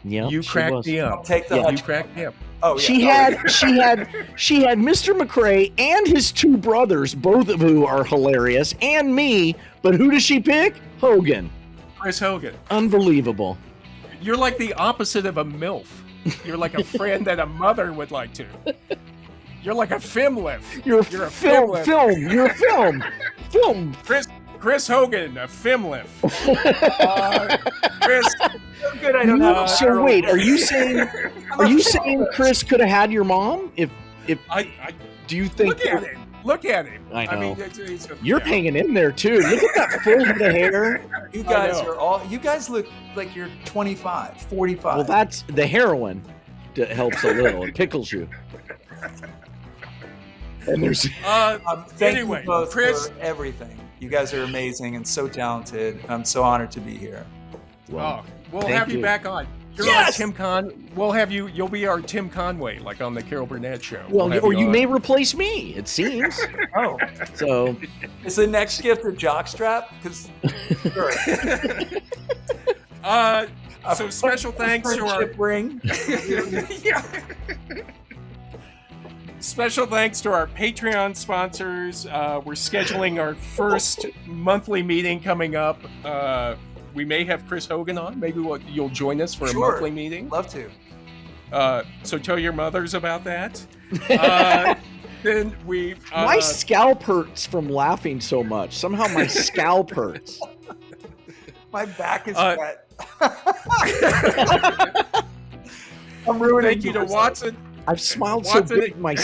You cracked me up. Take the You cracked me up. Oh, yeah. She had Mr. McCray and his two brothers, both of who are hilarious, and me. But who does she pick? Hogan. Chris Hogan. Unbelievable. You're like the opposite of a MILF. You're like a friend that a mother would like to. You're like a femlif. You're a film. You're a film. Film. Chris Hogan, a femlif. Chris. So good, I don't know. So wait, are you saying Chris could have had your mom? If do you think? Look at him. I know. I mean, you're hanging in there too. Look at that full head of hair. You guys look like you're 25, 45. Well, that's the heroin that helps a little. It pickles you. And there's thank you both Chris, for everything. You guys are amazing and so talented. I'm so honored to be here. Well, we'll have you back on. You're on Tim Con. We'll have you. You'll be our Tim Conway, like on the Carol Burnett show. Well, or you may replace me. It seems. Oh, so is the next gift a jockstrap? Because so special thanks to our ring. Special thanks to our Patreon sponsors. We're scheduling our first monthly meeting coming up. We may have Chris Hogan on. Maybe you'll join us for a monthly meeting. Love to. So tell your mothers about that. Then we. My scalp hurts from laughing so much. Somehow my scalp hurts. My back is wet. I'm ruining. Thank you to Watson. I've smiled so big, I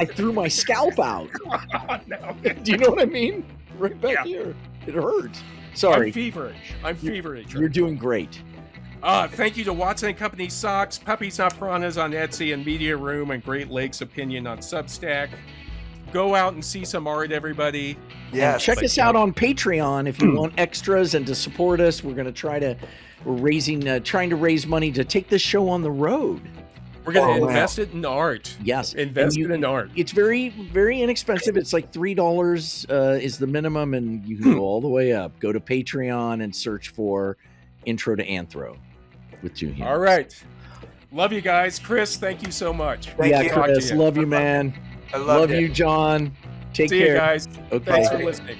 threw my scalp out. Oh, no. Do you know what I mean? Right back here. It hurts. Sorry. I'm feverish. You're doing great. Thank you to Watson & Company Socks, Puppies Not Piranhas on Etsy, and Media Room, and Great Lakes Opinion on Substack. Go out and see some art, everybody. Yeah. Check us out on Patreon if you want extras and to support us. We're going to trying to raise money to take this show on the road. We're going to invest it in art. Yes. Invest it in art. It's very, very inexpensive. It's like $3 is the minimum, and you can go all the way up. Go to Patreon and search for Intro to Anthro with 2 humans. All right. Love you guys. Chris, thank you so much. Thank you, Chris. Love you, man. I love you, John. Take care. See you guys. Okay. Thanks for listening.